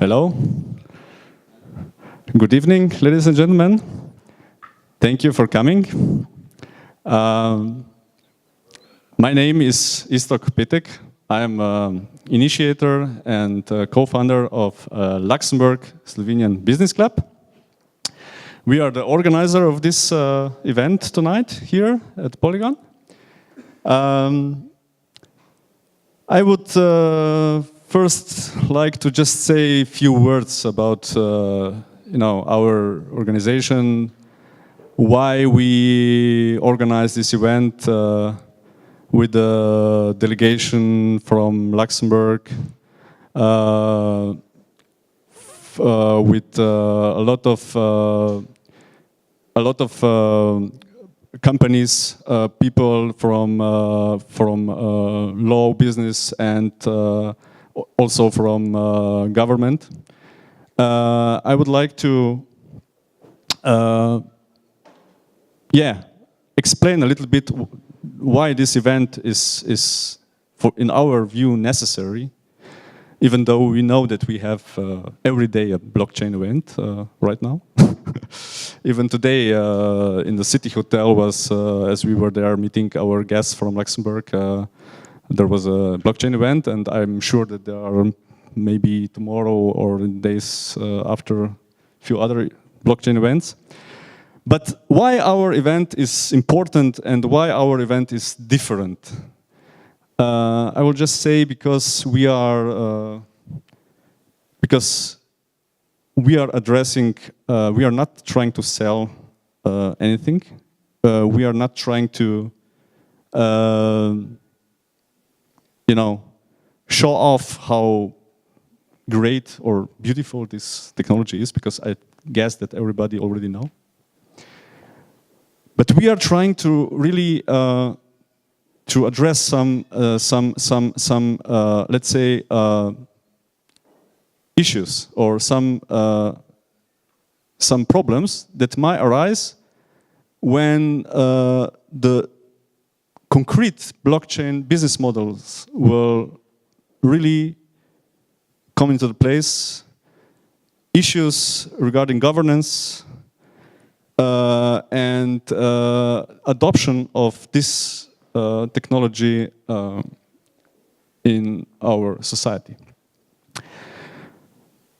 Hello. Good evening, ladies and gentlemen. Thank you for coming. My name is Istok Petek. I am initiator and co-founder of Luxembourg Slovenian Business Club. We are the organizer of this event tonight here at Poligon. I would first like to just say a few words about our organization, why we organize this event with the delegation from Luxembourg, with a lot of companies, people from law, business, and also from government. I would like to explain a little bit why this event is in our view, necessary, even though we know that we have every day a blockchain event right now. Even today in the City Hotel was, as we were there meeting our guests from Luxembourg, there was a blockchain event, and I'm sure that there are maybe tomorrow or in days after a few other blockchain events. But why our event is important and why our event is different? I will just say because we are addressing, we are not trying to sell anything. We are not trying to, show off how great or beautiful this technology is, because I guess that everybody already know. But we are trying to really to address some let's say issues or some problems that might arise when the concrete blockchain business models will really come into the place. Issues regarding governance and adoption of this technology in our society.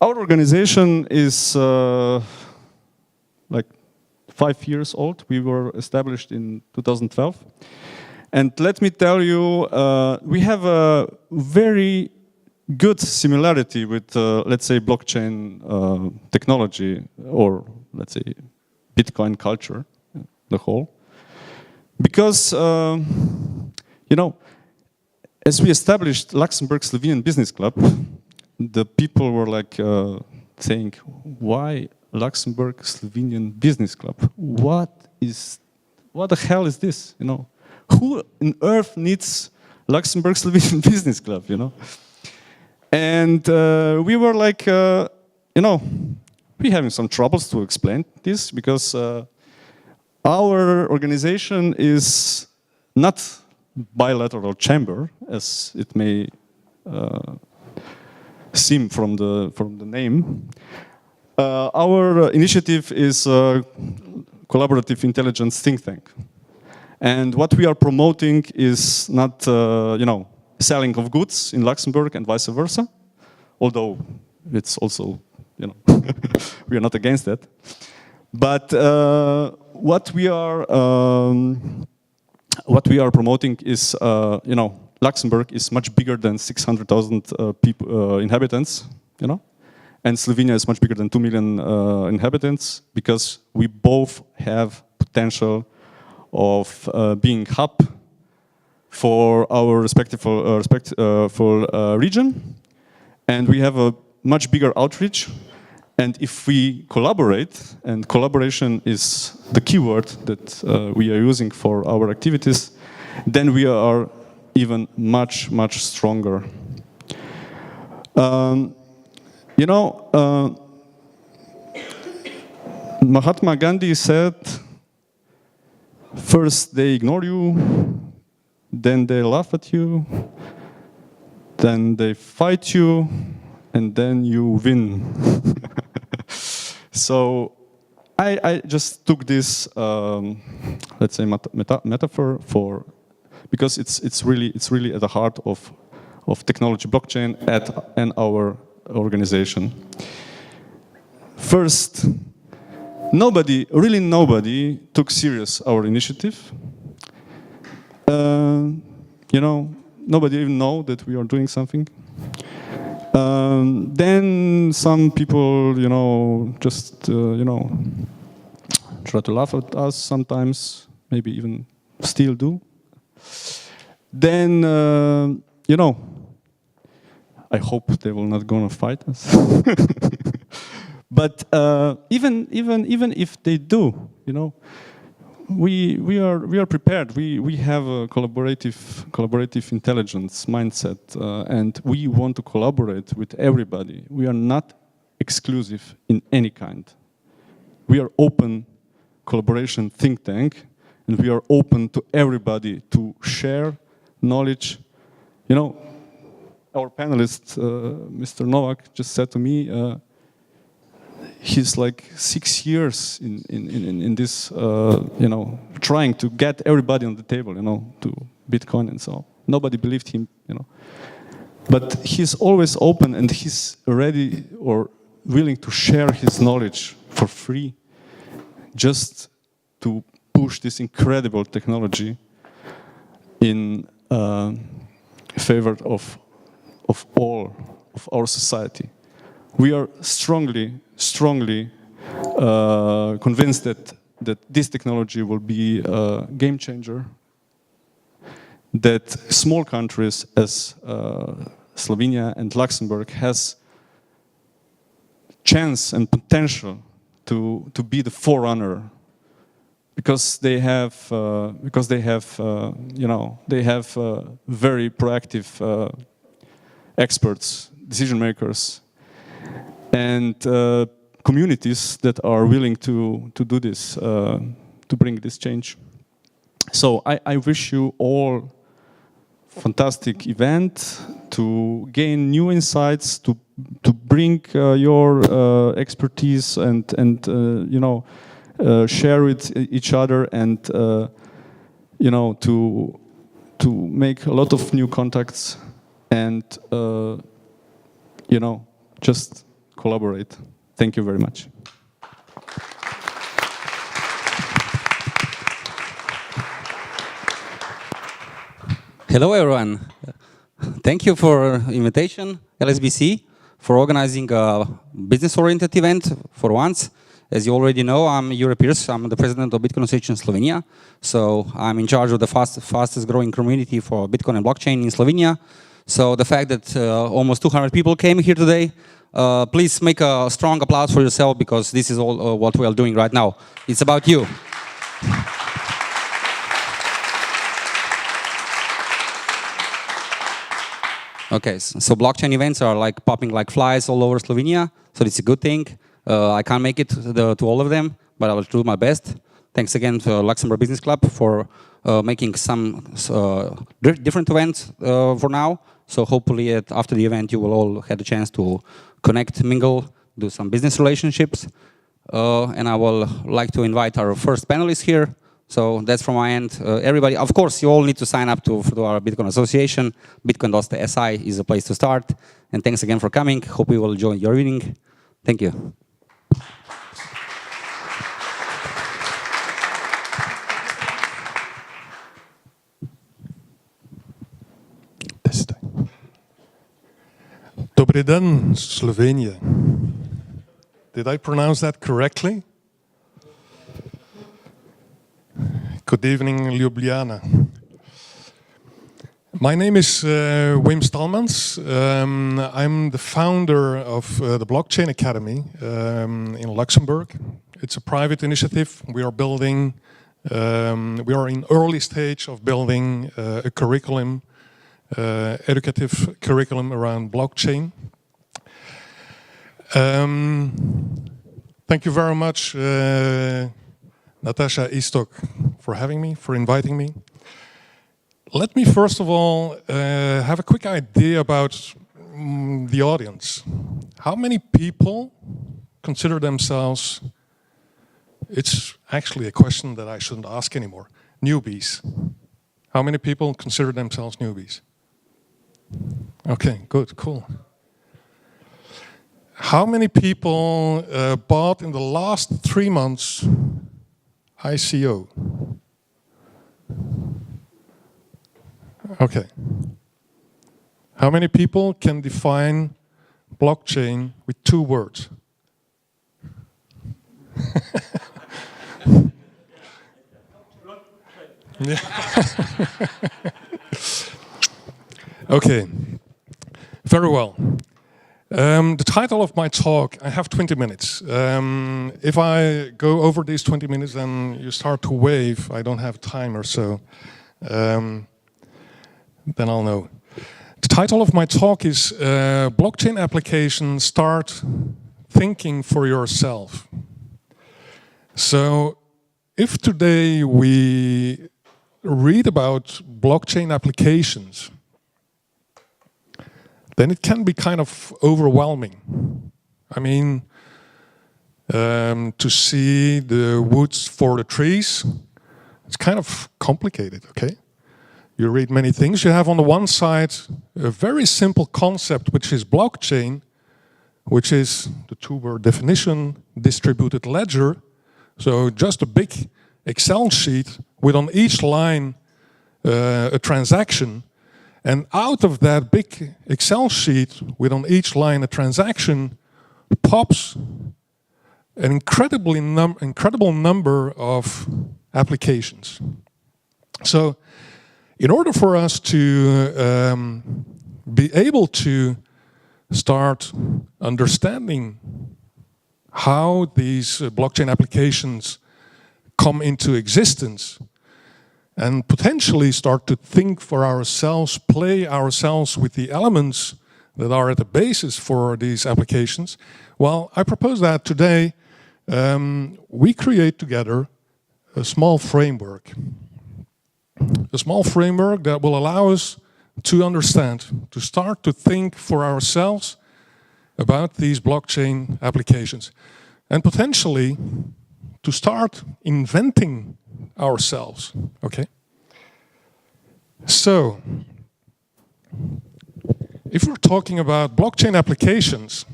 Our organization is like 5 years old. We were established in 2012. And let me tell you, we have a very good similarity with, let's say, blockchain technology, or let's say, Bitcoin culture, the whole. Because, as we established Luxembourg Slovenian Business Club, the people were like saying, why Luxembourg Slovenian Business Club? What the hell is this? Who on earth needs Luxembourg Slovenian Business Club? And we were like, we're having some troubles to explain this, because our organization is not bilateral chamber, as it may seem from the name. Our initiative is a collaborative intelligence think tank. And what we are promoting is not, selling of goods in Luxembourg and vice versa, although it's also, we are not against that. But what we are promoting is, Luxembourg is much bigger than 600,000 people, inhabitants, and Slovenia is much bigger than 2 million inhabitants, because we both have potential of being hub for our respectful region, and we have a much bigger outreach. And if we collaborate, and collaboration is the keyword that we are using for our activities, then we are even much stronger. Mahatma Gandhi said, first they ignore you, then they laugh at you, then they fight you, and then you win. So I just took this, let's say, metaphor for, because it's really at the heart of technology blockchain and our organization. First, really nobody took serious our initiative. Nobody even know that we are doing something. Then some people, just try to laugh at us sometimes, maybe even still do. Then, I hope they will not gonna fight us. But even if they do, we are prepared. We have a collaborative intelligence mindset, and we want to collaborate with everybody. We are not exclusive in any kind. We are open collaboration think tank, and we are open to everybody to share knowledge. Our panelist, Mr. Novak, just said to me, he's like 6 years in this, trying to get everybody on the table, to Bitcoin and so on. Nobody believed him, But he's always open, and he's ready or willing to share his knowledge for free, just to push this incredible technology in favor of all of our society. We are strongly convinced that this technology will be a game changer, that small countries as Slovenia and Luxembourg has chance and potential to be the forerunner, because they have very proactive experts, decision makers, and communities that are willing to do this, to bring this change. So I wish you all fantastic event, to gain new insights, to bring your expertise and share with each other, and to make a lot of new contacts, and just collaborate. Thank you very much. Hello, everyone. Thank you for invitation, LSBC, for organizing a business-oriented event for once. As you already know, I'm Jure Pirs. I'm the president of Bitcoin Association Slovenia. So I'm in charge of the fastest growing community for Bitcoin and blockchain in Slovenia. So the fact that almost 200 people came here today, please make a strong applause for yourself, because this is all what we are doing right now. It's about you. Okay, so blockchain events are like popping like flies all over Slovenia, so it's a good thing. I can't make it to all of them, but I will do my best. Thanks again to Luxembourg Business Club for making some different events for now. So hopefully after the event you will all have the chance to connect, mingle, do some business relationships. And I will like to invite our first panelist here. So that's from my end. Everybody, of course, you all need to sign up to our Bitcoin Association. Bitcoin.si is a place to start. And thanks again for coming. Hope you will enjoy your evening. Thank you. Dobry dan, Slovenia. Did I pronounce that correctly? Good evening, Ljubljana. My name is Wim Stalmans. I'm the founder of the Blockchain Academy in Luxembourg. It's a private initiative. We are building, we are in early stage of building a curriculum, educative curriculum around blockchain. Thank you very much, Natasha Istok, for having me, for inviting me. Let me first of all have a quick idea about the audience. how many people consider themselves, it's actually a question that I shouldn't ask anymore, newbies. How many people consider themselves newbies? Okay, good, cool. How many people bought in the last 3 months ICO? Okay. How many people can define blockchain with 2 words? Yeah. Okay, very well. The title of my talk, I have 20 minutes. If I go over these 20 minutes, then you start to wave. I don't have time or so. Then I'll know. The title of my talk is Blockchain Applications Start Thinking for Yourself. So, if today we read about blockchain applications, then it can be kind of overwhelming. I mean, to see the woods for the trees, it's kind of complicated, okay? You read many things. You have on the one side a very simple concept, which is blockchain, which is the 2-word definition, distributed ledger. So just a big Excel sheet with on each line a transaction. And out of that big Excel sheet with on each line a transaction pops an incredible number of applications. So in order for us to be able to start understanding how these blockchain applications come into existence and potentially start to think for ourselves, play ourselves with the elements that are at the basis for these applications, well, I propose that today we create together a small framework. A small framework that will allow us to understand, to start to think for ourselves about these blockchain applications, and potentially to start inventing ourselves, okay? So, if we're talking about blockchain applications,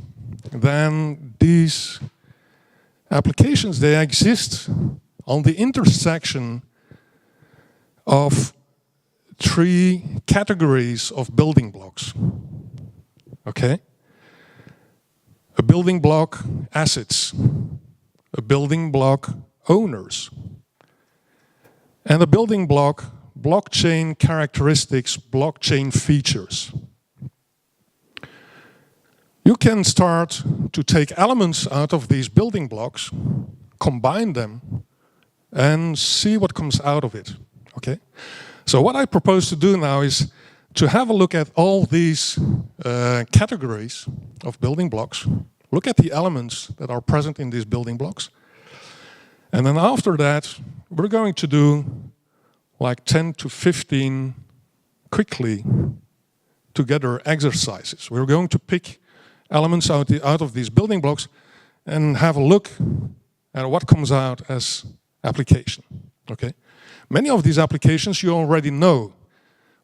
then these applications, they exist on the intersection of 3 categories of building blocks, okay? A building block assets, a building block owners, and a building block blockchain characteristics, blockchain features. You can start to take elements out of these building blocks, combine them, and see what comes out of it, okay? So what I propose to do now is to have a look at all these categories of building blocks, look at the elements that are present in these building blocks, and then after that, we're going to do like 10 to 15 quickly together exercises. We're going to pick elements out of these building blocks and have a look at what comes out as application, okay? Many of these applications you already know,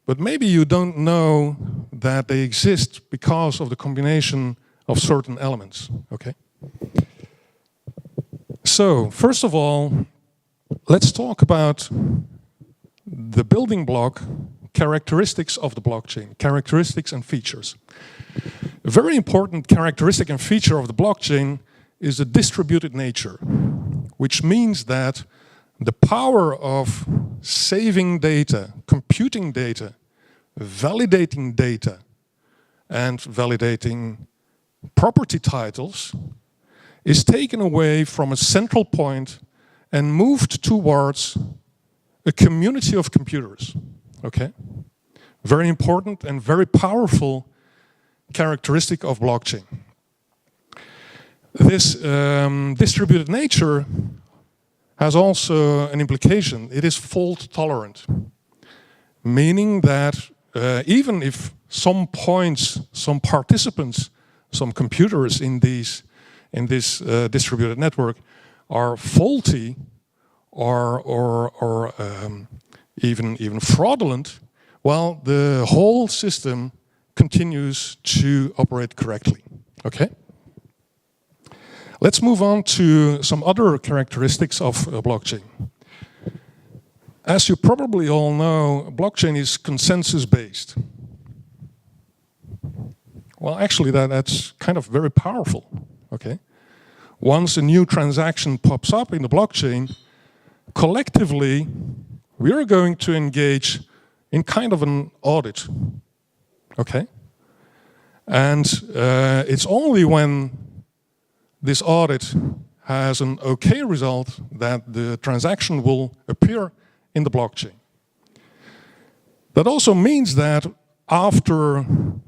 but maybe you don't know that they exist because of the combination of certain elements, okay? So, first of all, let's talk about the building block characteristics of the blockchain, characteristics and features. A very important characteristic and feature of the blockchain is the distributed nature, which means that the power of saving data, computing data, validating data, and validating property titles is taken away from a central point and moved towards a community of computers, okay? Very important and very powerful characteristic of blockchain. This distributed nature has also an implication. It is fault tolerant, meaning that even if some points, some participants some computers in this distributed network are faulty or even fraudulent, well, the whole system continues to operate correctly. Okay? Let's move on to some other characteristics of a blockchain. As you probably all know, blockchain is consensus-based. Well, actually, that's kind of very powerful. Okay? Once a new transaction pops up in the blockchain, collectively, we are going to engage in kind of an audit. Okay? And it's only when this audit has an okay result that the transaction will appear in the blockchain. That also means that after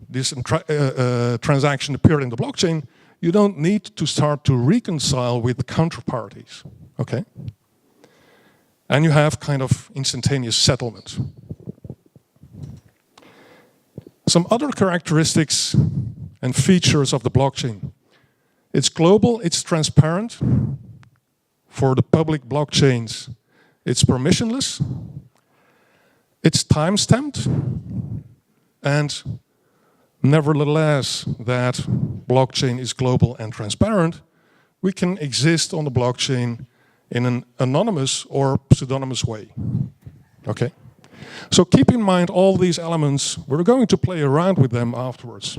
this transaction appeared in the blockchain, you don't need to start to reconcile with the counterparties, okay? And you have kind of instantaneous settlement. Some other characteristics and features of the blockchain. It's global, it's transparent. For the public blockchains, it's permissionless. It's time-stamped. And nevertheless, that blockchain is global and transparent, we can exist on the blockchain in an anonymous or pseudonymous way. Okay? So keep in mind all these elements. We're going to play around with them afterwards.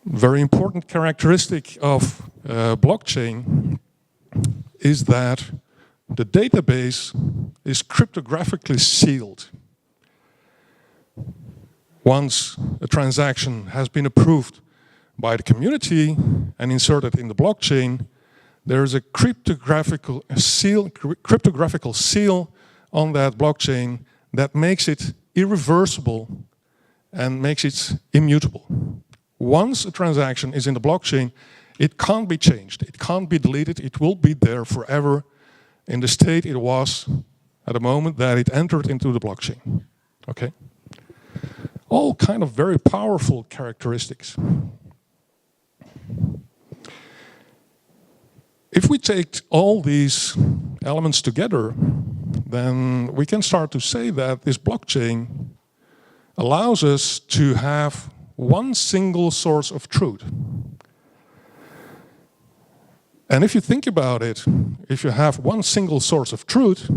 Very important characteristic of blockchain is that the database is cryptographically sealed. Once a transaction has been approved by the community and inserted in the blockchain, there is a cryptographical seal on that blockchain that makes it irreversible and makes it immutable. Once a transaction is in the blockchain, it can't be changed, it can't be deleted, it will be there forever in the state it was at the moment that it entered into the blockchain. Okay? All kind of very powerful characteristics. If we take all these elements together, then we can start to say that this blockchain allows us to have one single source of truth. And if you think about it, if you have one single source of truth,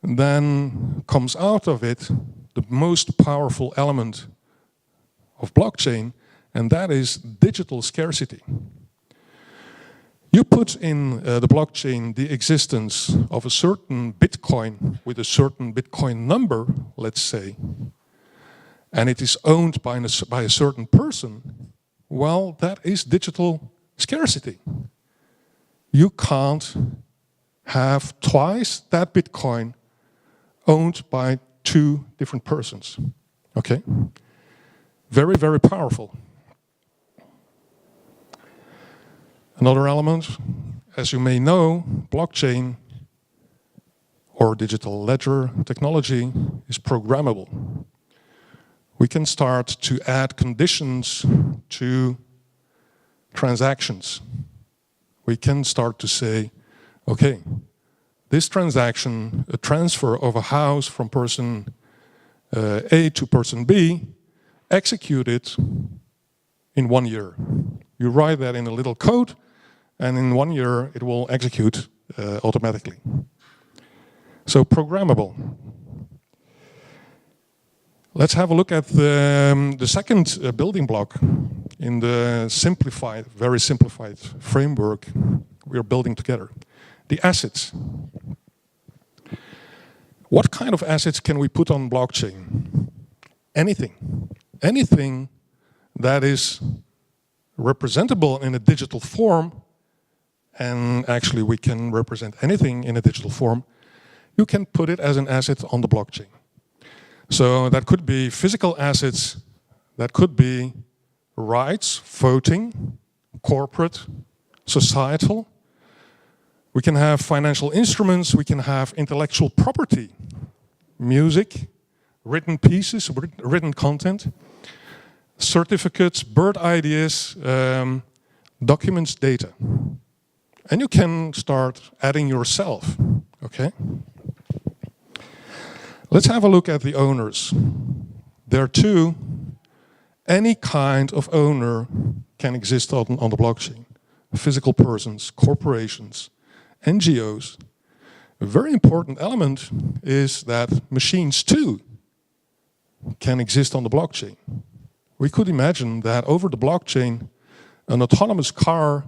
then comes out of it the most powerful element of blockchain, and that is digital scarcity. You put in the blockchain the existence of a certain Bitcoin with a certain Bitcoin number, let's say, and it is owned by a certain person, well, that is digital scarcity. You can't have twice that Bitcoin owned by two different persons. Okay? Very, very powerful. Another element, as you may know, blockchain or digital ledger technology is programmable. We can start to add conditions to transactions. We can start to say, okay, this transaction, a transfer of a house from person A to person B, executed in 1 year. You write that in a little code, and in 1 year it will execute automatically. So programmable. Let's have a look at the second building block in the simplified, very simplified framework we are building together. The assets. What kind of assets can we put on blockchain? Anything. Anything that is representable in a digital form, and actually we can represent anything in a digital form, you can put it as an asset on the blockchain. So that could be physical assets, that could be rights, voting, corporate, societal. We can have financial instruments, we can have intellectual property, music, written pieces, written content. certificates, bird ideas, documents, data. And you can start adding yourself, okay? Let's have a look at the owners. There too, any kind of owner can exist on the blockchain. Physical persons, corporations, NGOs. A very important element is that machines too can exist on the blockchain. We could imagine that over the blockchain, an autonomous car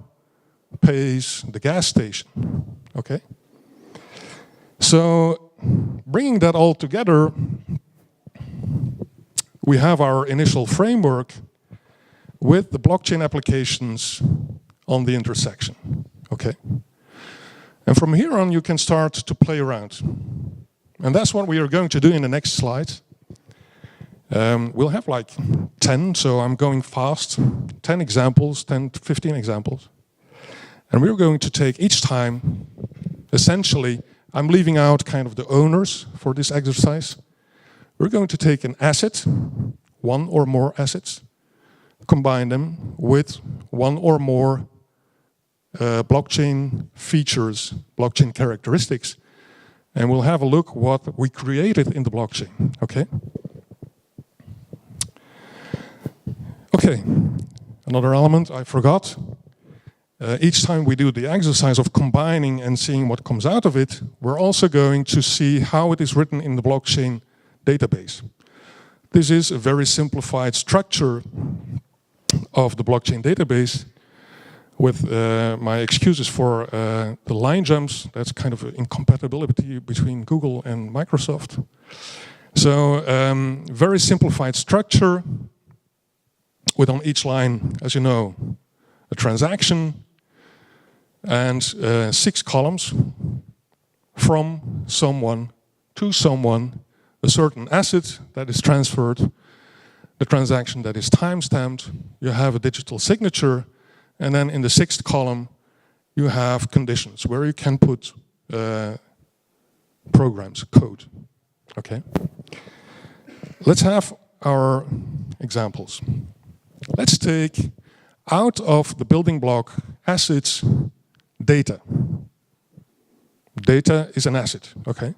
pays the gas station, okay? So, bringing that all together, we have our initial framework with the blockchain applications on the intersection, okay? And from here on, you can start to play around. And that's what we are going to do in the next slide. We'll have like 10, so I'm going fast, 10 examples, 10 to 15 examples. And we're going to take each time, essentially, I'm leaving out kind of the owners for this exercise. We're going to take an asset, one or more assets, combine them with one or more blockchain features, blockchain characteristics, and we'll have a look what we created in the blockchain, okay? Okay, another element I forgot. Each time we do the exercise of combining and seeing what comes out of it, we're also going to see how it is written in the blockchain database. This is a very simplified structure of the blockchain database with my excuses for the line jumps. That's kind of an incompatibility between Google and Microsoft. So very simplified structure with on each line, as you know, a transaction and 6 columns from someone to someone, a certain asset that is transferred, the transaction that is timestamped, you have a digital signature, and then in the 6th column you have conditions where you can put programs, code. Okay? Let's have our examples. Let's take out of the building block assets data. Data is an asset, okay?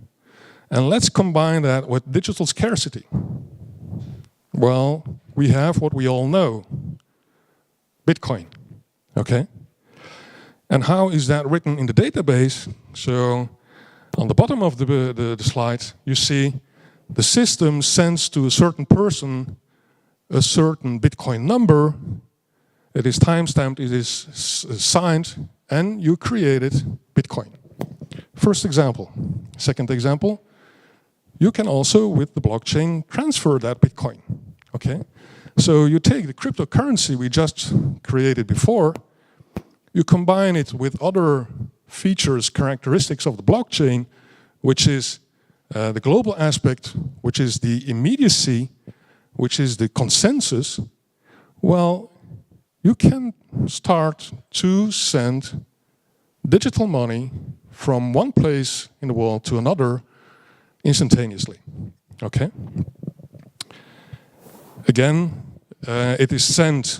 And let's combine that with digital scarcity. Well, we have what we all know, Bitcoin, okay? And how is that written in the database? So on the bottom of the slide, you see the system sends to a certain person a certain Bitcoin number. It is timestamped, it is signed, and you created Bitcoin. First example. Second example, you can also, with the blockchain, transfer that Bitcoin, okay? So you take the cryptocurrency we just created before, you combine it with other features, characteristics of the blockchain, which is the global aspect, which is the immediacy, which is the consensus. Well, you can start to send digital money from one place in the world to another instantaneously, okay? Again, it is sent,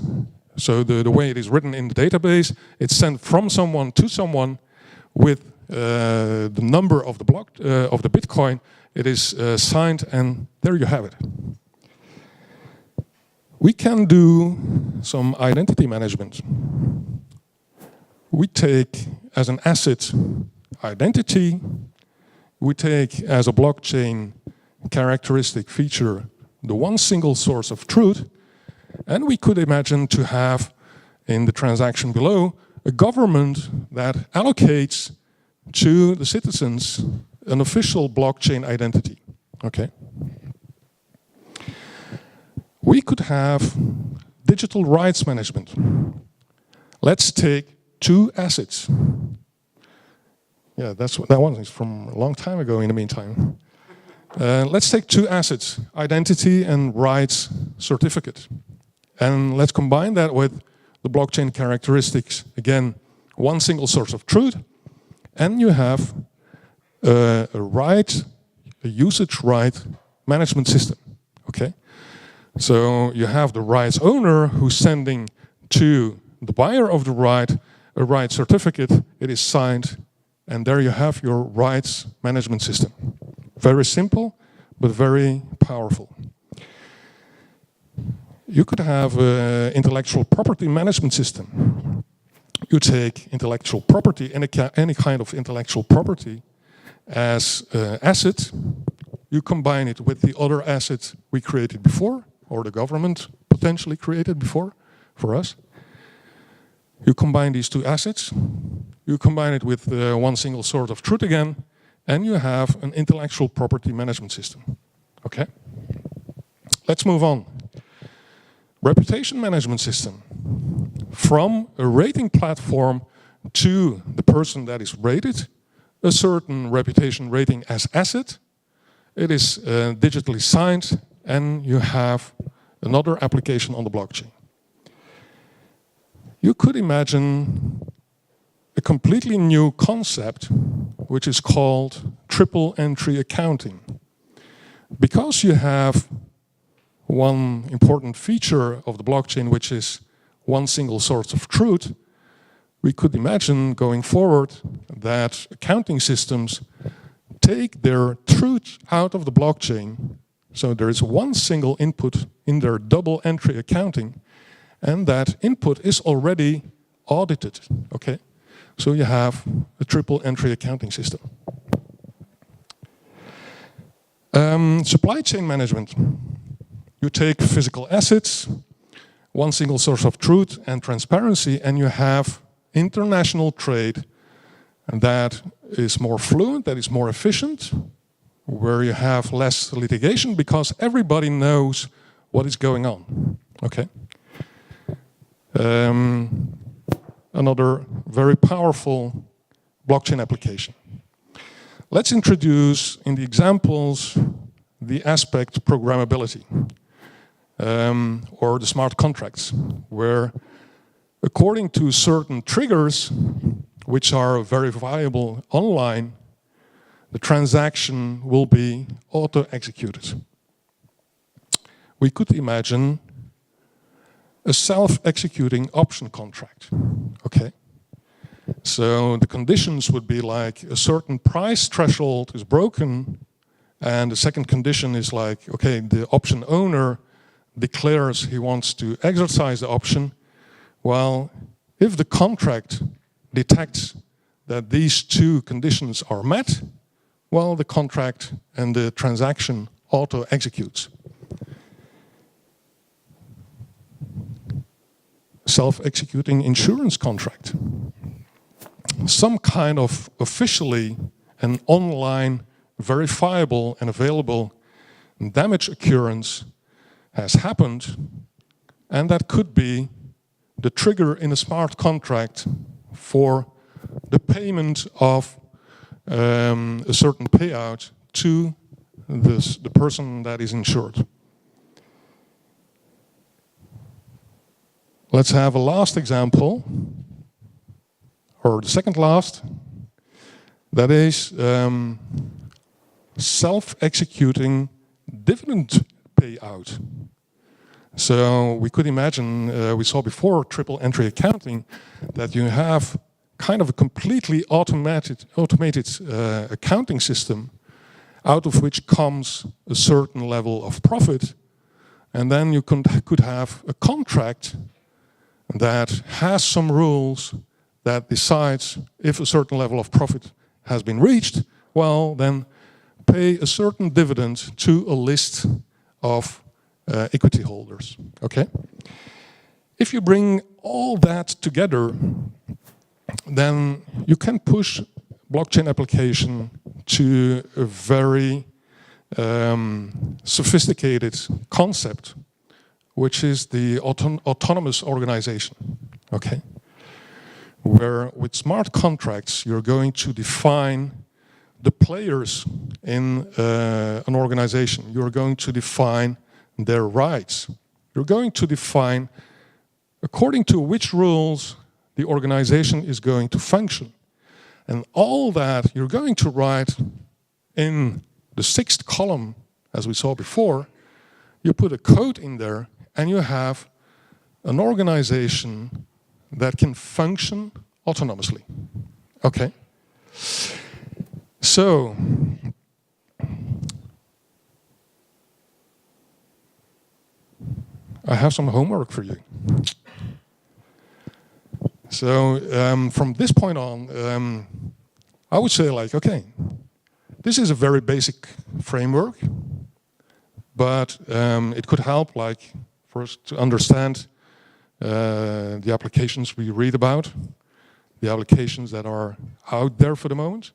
so the way it is written in the database, it's sent from someone to someone with the number of the block of the Bitcoin. It is signed, and there you have it. We can do some identity management. We take as an asset identity, we take as a blockchain characteristic feature the one single source of truth, and we could imagine to have in the transaction below a government that allocates to the citizens an official blockchain identity. Okay. We could have digital rights management. Let's take 2 assets. Yeah, that one is from a long time ago in the meantime. Let's take 2 assets, identity and rights certificate. And let's combine that with the blockchain characteristics. Again, one single source of truth. And you have a usage right management system. Okay? So you have the rights owner who's sending to the buyer of the right a right certificate. It is signed, and there you have your rights management system. Very simple, but very powerful. You could have an intellectual property management system. You take intellectual property, any kind of intellectual property, as an asset. You combine it with the other asset we created before, or the government potentially created before for us. You combine these two assets, you combine it with one single source of truth again, and you have an intellectual property management system. Okay? Let's move on. Reputation management system. From a rating platform to the person that is rated, a certain reputation rating as asset. It is digitally signed, and you have another application on the blockchain. You could imagine a completely new concept, which is called triple entry accounting. Because you have one important feature of the blockchain, which is one single source of truth, we could imagine going forward that accounting systems take their truth out of the blockchain. So there is one single input in their double entry accounting, and that input is already audited. Okay? So you have a triple entry accounting system. Supply chain management. You take physical assets, one single source of truth and transparency, and you have international trade that is more fluent, that is more efficient, where you have less litigation because everybody knows what is going on. Okay? Another very powerful blockchain application. Let's introduce in the examples the aspect programmability, or the smart contracts, where according to certain triggers, which are verifiable online, the transaction will be auto-executed. We could imagine a self-executing option contract. Okay? So the conditions would be like a certain price threshold is broken, and the second condition is like, okay, the option owner declares he wants to exercise the option. Well, if the contract detects that these two conditions are met, well, the contract and the transaction auto-executes. Self-executing insurance contract. Some kind of officially an online verifiable and available damage occurrence has happened, and that could be the trigger in a smart contract for the payment of a certain payout to the person that is insured. Let's have a last example, or the second last. That is self-executing dividend payout. So we could imagine, we saw before triple entry accounting, that you have kind of a completely automated accounting system out of which comes a certain level of profit, and then you could have a contract that has some rules that decides if a certain level of profit has been reached, well, then pay a certain dividend to a list of equity holders. Okay? If you bring all that together, then you can push blockchain application to a very sophisticated concept, which is the autonomous organization. Okay? Where with smart contracts you're going to define the players in an organization. You're going to define their rights. You're going to define according to which rules the organization is going to function. And all that you're going to write in the 6th column, as we saw before. you put a code in there, and you have an organization that can function autonomously. Okay? So, I have some homework for you. So, from this point on, I would say like, okay, this is a very basic framework, but it could help, like, first to understand the applications we read about, the applications that are out there for the moment.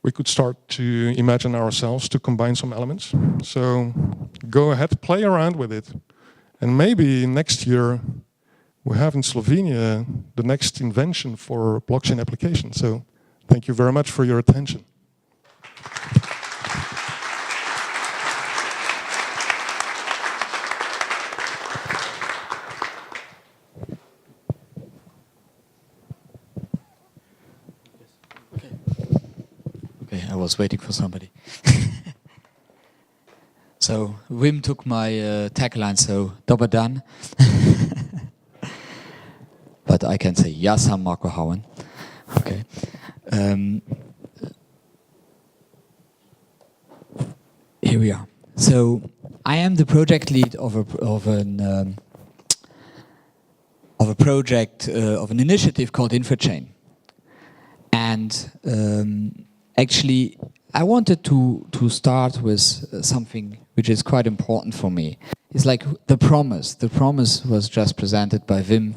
We could start to imagine ourselves to combine some elements. So go ahead, play around with it. And maybe next year we have in Slovenia the next invention for blockchain application. So thank you very much for your attention. Okay, I was waiting for somebody. So Wim took my tagline, so dober dan. But I can say ja sam Marco Hoenn. Okay. Here we are. So I am the project lead of an initiative called InfoChain. And actually, I wanted to start with something which is quite important for me. It's like the promise. The promise was just presented by Wim,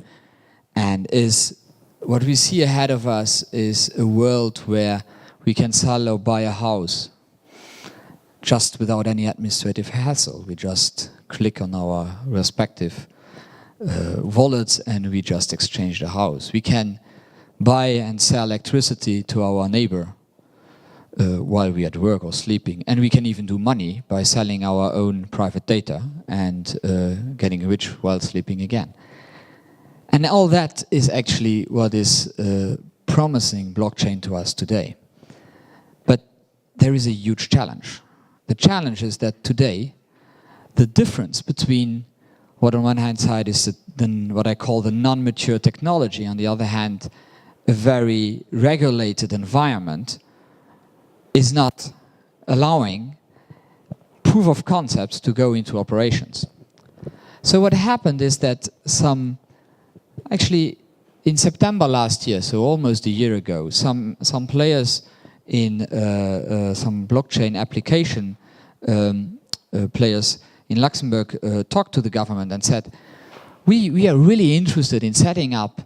and is what we see ahead of us is a world where we can sell or buy a house just without any administrative hassle. We just click on our respective wallets and we just exchange the house. We can buy and sell electricity to our neighbor while we are at work or sleeping, and we can even do money by selling our own private data and getting rich while sleeping again. And all that is actually what is promising blockchain to us today. But there is a huge challenge. The challenge is that today, the difference between what on one hand side is what I call the non-mature technology, on the other hand, a very regulated environment, is not allowing proof of concepts to go into operations. So what happened is that actually in September last year, so almost a year ago, some players in some blockchain application players in Luxembourg talked to the government and said, we are really interested in setting up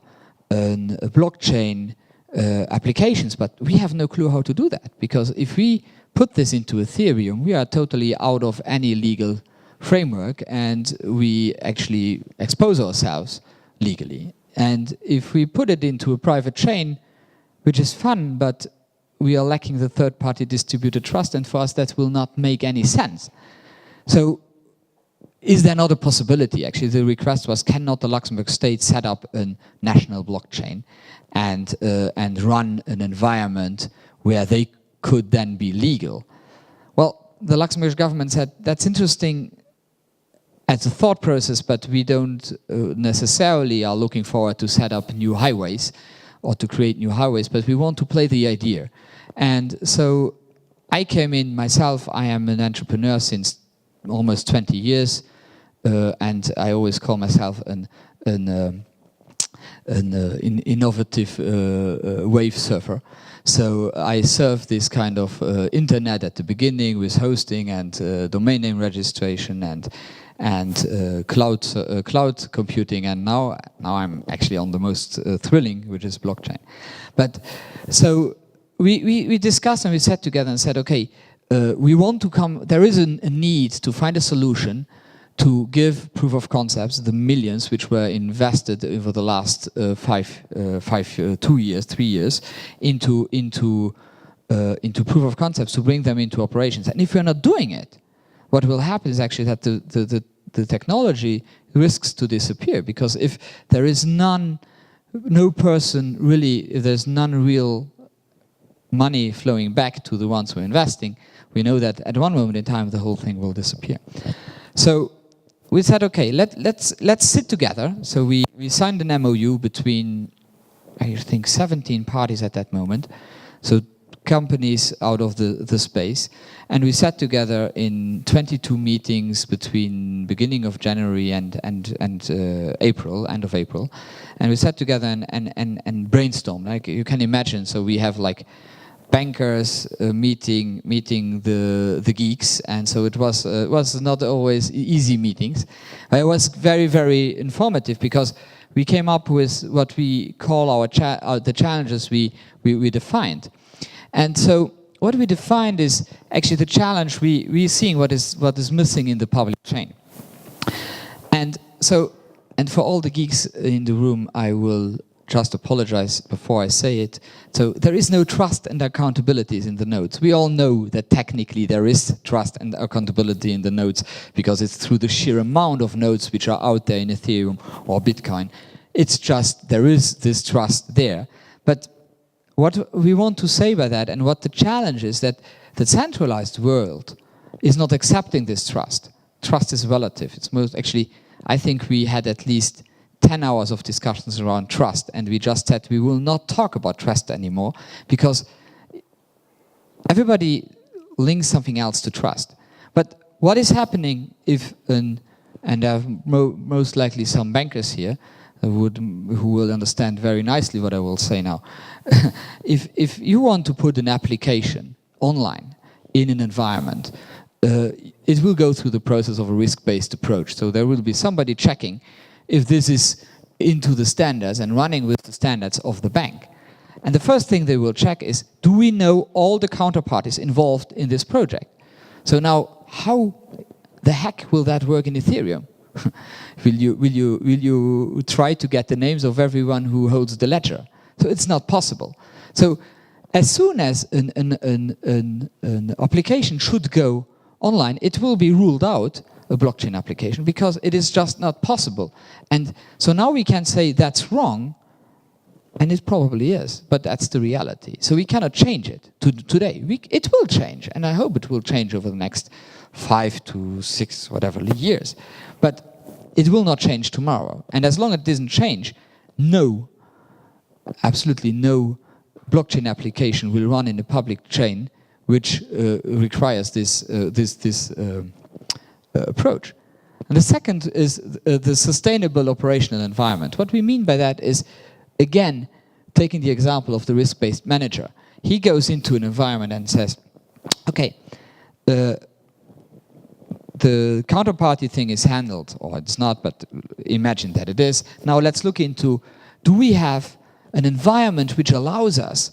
a blockchain applications, but we have no clue how to do that, because if we put this into Ethereum, we are totally out of any legal framework and we actually expose ourselves legally. And if we put it into a private chain, which is fun, but we are lacking the third-party distributed trust, and for us that will not make any sense. So is there not a possibility? Actually, the request was, cannot the Luxembourg state set up a national blockchain and run an environment where they could then be legal? Well, the Luxembourg government said, that's interesting as a thought process, but we don't necessarily are looking forward to set up new highways or to create new highways, but we want to play the idea. And so I came in myself. I am an entrepreneur since almost 20 years, and I always call myself an innovative wave surfer. So I served this kind of internet at the beginning with hosting and domain name registration and cloud computing, and now I'm actually on the most thrilling, which is blockchain. But so we discussed and we sat together and said, okay, we want to come. There is a need to find a solution to give proof of concepts, the millions which were invested over the last 3 years, into proof of concepts, to bring them into operations. And if we're not doing it, what will happen is actually that the technology risks to disappear, because if there is no person really, if there's none real money flowing back to the ones who are investing, we know that at one moment in time the whole thing will disappear. So we said, okay, let's sit together. So we signed an MOU between, I think, 17 parties at that moment. So companies out of the space, and we sat together in 22 meetings between beginning of January and April, end of April, and we sat together and brainstormed. Like you can imagine, so we have like bankers meeting the geeks, and so it was not always easy meetings. But it was very, very informative because we came up with what we call the challenges we defined. And so what we defined is actually the challenge we're seeing what is missing in the public chain. And so, and for all the geeks in the room, I will just apologize before I say it. So there is no trust and accountabilities in the nodes. We all know that technically there is trust and accountability in the nodes because it's through the sheer amount of nodes which are out there in Ethereum or Bitcoin. It's just there is this trust there. But what we want to say by that, and what the challenge is, that the centralized world is not accepting this trust. Trust is relative. It's most actually, I think we had at least 10 hours of discussions around trust, and we just said we will not talk about trust anymore because everybody links something else to trust. But what is happening if and there are most likely some bankers here who will understand very nicely what I will say now. If you want to put an application online in an environment, it will go through the process of a risk-based approach. So there will be somebody checking if this is into the standards and running with the standards of the bank. And the first thing they will check is, do we know all the counterparties involved in this project? So now, how the heck will that work in Ethereum? Will you try to get the names of everyone who holds the ledger? So it's not possible. So as soon as an application should go online, it will be ruled out, a blockchain application, because it is just not possible. And so now we can say that's wrong, and it probably is, but that's the reality. So we cannot change it today. It will change, and I hope it will change over the next 5 to 6, whatever, years. But it will not change tomorrow. And as long as it doesn't change, absolutely no blockchain application will run in a public chain which requires this approach. And the second is the sustainable operational environment. What we mean by that is, again, taking the example of the risk-based manager. He goes into an environment and says, okay, the counterparty thing is handled, or it's not, but imagine that it is. Now let's look into, do we have an environment which allows us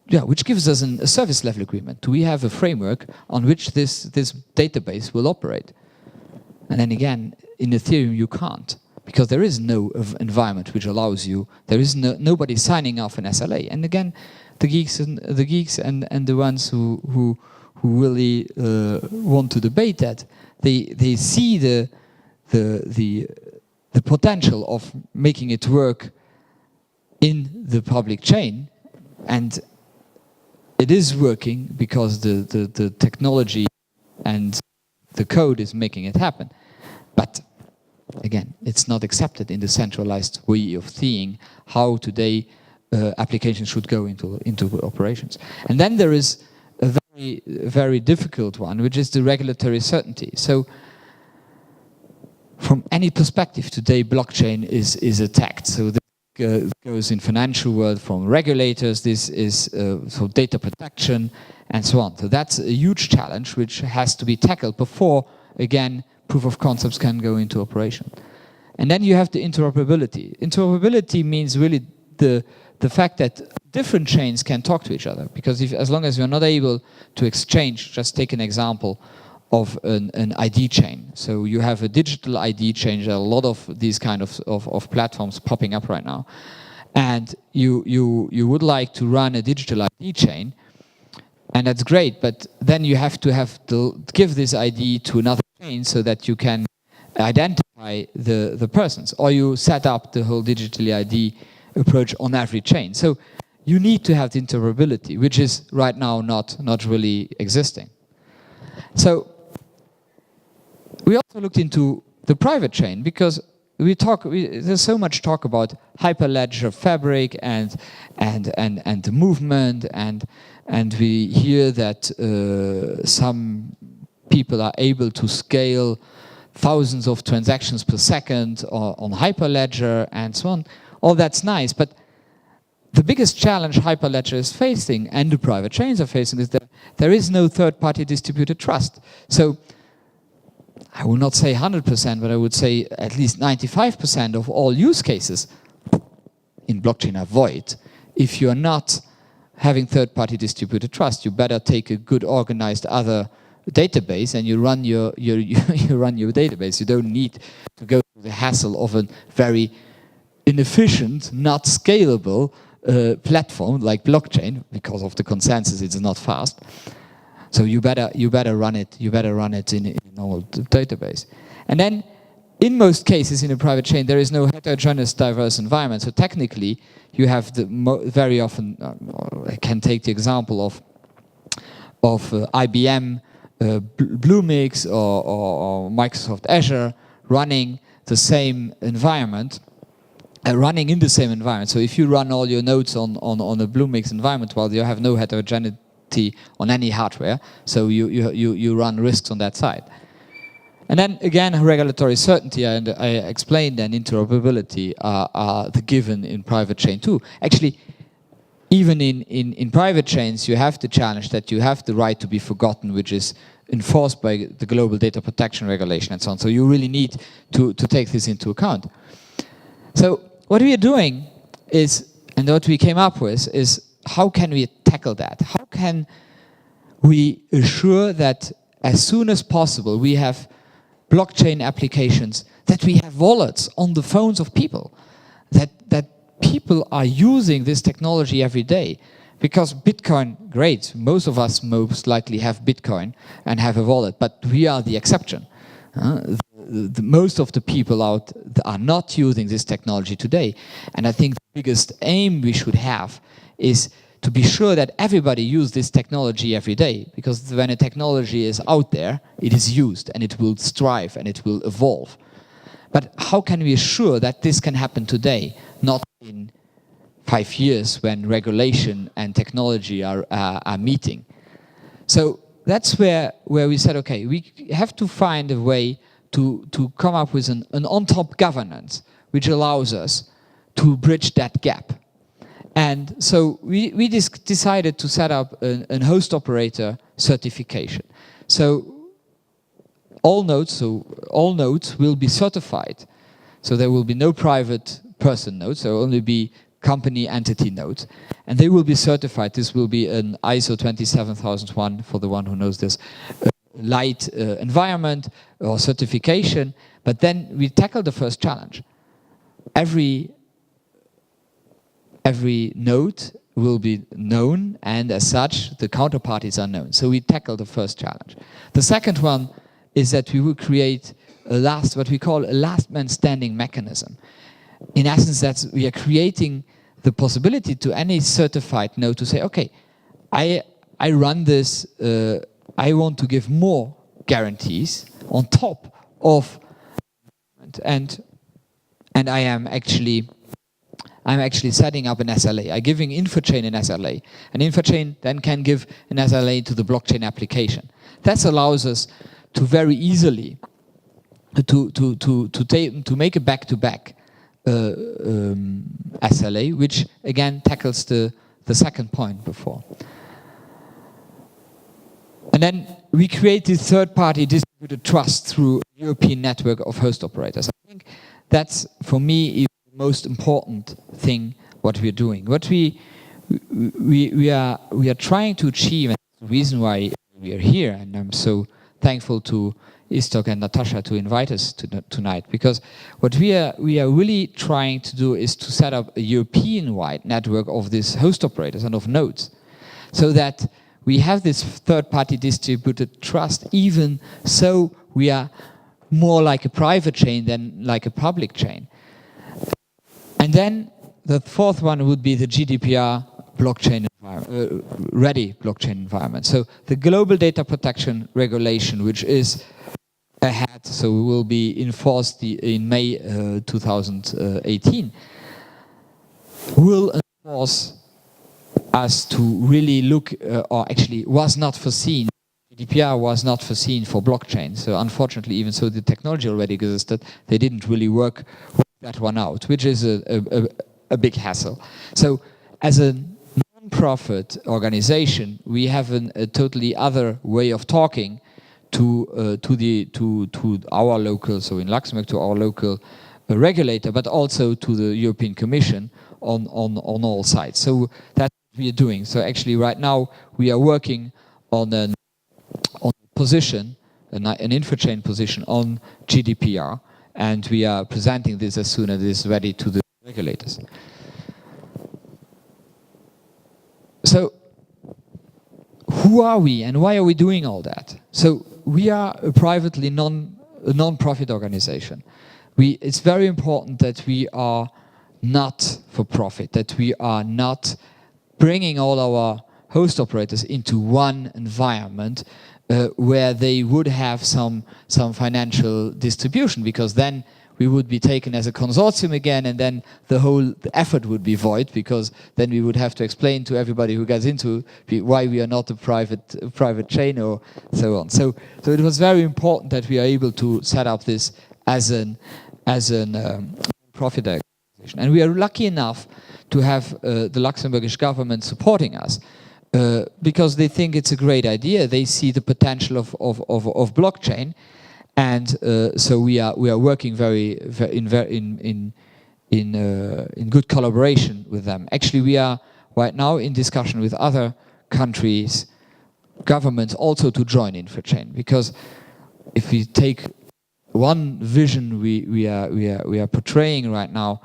which gives us a service level agreement? Do we have a framework on which this database will operate? And then again, in Ethereum you can't, because there is no environment which allows you. There is nobody signing off an SLA. And again, the geeks and the ones who really want to debate that, they see the potential of making it work in the public chain, and it is working because the technology and the code is making it happen. But again, it's not accepted in the centralized way of seeing how today applications should go into operations. And then there is a very, very difficult one, which is the regulatory certainty. So from any perspective today, blockchain is attacked. So this goes in financial world from regulators, this is so data protection and so on. So that's a huge challenge which has to be tackled before, again, proof of concepts can go into operation. And then you have the interoperability. Interoperability means really the fact that different chains can talk to each other, because as long as you're not able to exchange, just take an example of an ID chain. So you have a digital ID chain. There are a lot of these kind of platforms popping up right now. And you would like to run a digital ID chain, and that's great, but then you have to give this ID to another chain so that you can identify the persons, or you set up the whole digital ID approach on every chain. So you need to have the interoperability, which is right now not really existing. So we also looked into the private chain, because there's so much talk about Hyperledger Fabric and the movement, and we hear that some people are able to scale thousands of transactions per second on Hyperledger and so on. All that's nice, but the biggest challenge Hyperledger is facing, and the private chains are facing, is that there is no third-party distributed trust. So I will not say 100%, but I would say at least 95% of all use cases in blockchain are void. If you're not having third-party distributed trust, you better take a good organized other database and you run your you run your database. You don't need to go through the hassle of a very inefficient, not scalable platform like blockchain. Because of the consensus, it's not fast. So you better run it. You better run it in a normal database. And then, in most cases in a private chain, there is no heterogeneous, diverse environment. So technically, you have very often. I can take the example of IBM Bluemix or Microsoft Azure running the same environment. Running in the same environment. So if you run all your nodes on a Bluemix environment, well, you have no heterogeneity on any hardware, so you run risks on that side. And then again, regulatory certainty, and I explained, and interoperability are the given in private chain too. Actually, even in private chains, you have the challenge that you have the right to be forgotten, which is enforced by the global data protection regulation and so on. So you really need to take this into account. So what we are doing is, and what we came up with is, how can we tackle that? How can we assure that as soon as possible we have blockchain applications, that we have wallets on the phones of people, that people are using this technology every day? Because Bitcoin, great, most of us most likely have Bitcoin and have a wallet, but we are the exception. Most of the people out are not using this technology today. And I think the biggest aim we should have is to be sure that everybody uses this technology every day. Because when a technology is out there, it is used and it will strive and it will evolve. But how can we assure that this can happen today, not in 5 years when regulation and technology are meeting? So that's where we said, okay, we have to find a way to come up with an on-top governance which allows us to bridge that gap. And so we decided to set up a host operator certification. So all nodes will be certified. So there will be no private person nodes. There will only be company entity nodes, and they will be certified. This will be an ISO 27001 for the one who knows this. Light environment or certification, but then we tackle the first challenge. Every node will be known, and as such, the counterparties are known. So we tackle the first challenge. The second one is that we will create what we call a last man standing mechanism. In essence, we are creating the possibility to any certified node to say, okay, I run this. I want to give more guarantees on top of, and I'm actually setting up an SLA. I'm giving InfoChain an SLA, and InfoChain then can give an SLA to the blockchain application. That allows us to very easily to make a back-to-back SLA, which again tackles the second point before. And then we created third-party distributed trust through a European network of host operators. I think that's, for me, the most important thing what we're doing. What we are trying to achieve, and the reason why we are here, and I'm so thankful to Istok and Natasha to invite us tonight, because what we are really trying to do is to set up a European-wide network of these host operators and of nodes, so that we have this third-party distributed trust, even so we are more like a private chain than like a public chain. And then the fourth one would be the GDPR blockchain environment, ready blockchain environment. So the global data protection regulation, which is ahead, so we will be enforced in May 2018, will enforce us to really look, or actually was not foreseen. GDPR was not foreseen for blockchain, so unfortunately, even so the technology already existed, they didn't really work that one out, which is a big hassle. So as a non-profit organization, we have a totally other way of talking to our local, so in Luxembourg, to our local regulator, but also to the European Commission on all sides. So that's what we are doing. So actually right now we are working on a position, an infochain position on GDPR, and we are presenting this as soon as it is ready to the regulators. So who are we and why are we doing all that? So we are a privately non-profit organization. It's very important that we are not for profit, that we are not bringing all our host operators into one environment where they would have some financial distribution, because then we would be taken as a consortium again, and then the whole effort would be void, because then we would have to explain to everybody who gets into why we are not a private chain or so on. So it was very important that we are able to set up this as an profit organization, and we are lucky enough to have the Luxembourgish government supporting us. Because they think it's a great idea, they see the potential of blockchain, and so we are working in good collaboration with them. Actually, we are right now in discussion with other countries' governments also to join InfoChain, because if we take one vision we are portraying right now,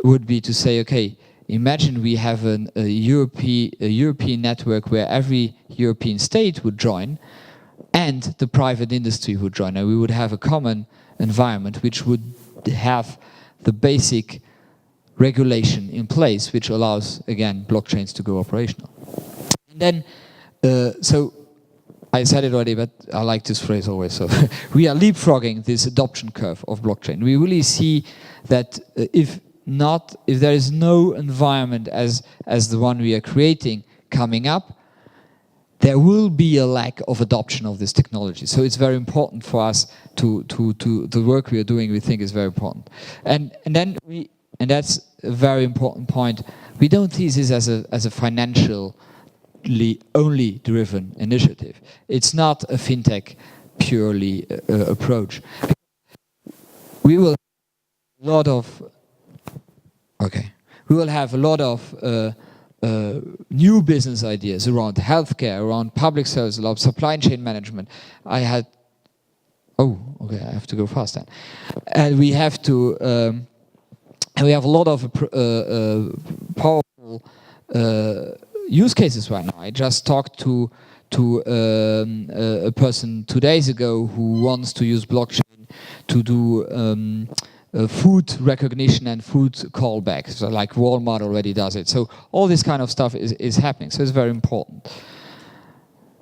would be to say, okay, imagine we have a European network where every European state would join and the private industry would join, and we would have a common environment which would have the basic regulation in place which allows, again, blockchains to go operational. And then, so I said it already, but I like this phrase always, so we are leapfrogging this adoption curve of blockchain. We really see that if there is no environment as the one we are creating coming up, there will be a lack of adoption of this technology. So it's very important for us to the work we are doing. We think is very important, and that's a very important point. We don't see this as a financially only driven initiative. It's not a fintech purely approach. We will have a lot of we will have a lot of new business ideas around healthcare, around public service, a lot of supply chain management. I have to go fast then. And we have to, and we have a lot of powerful use cases right now. I just talked to a person 2 days ago who wants to use blockchain to do food recognition and food callbacks, so like Walmart already does it. So all this kind of stuff is happening, so it's very important.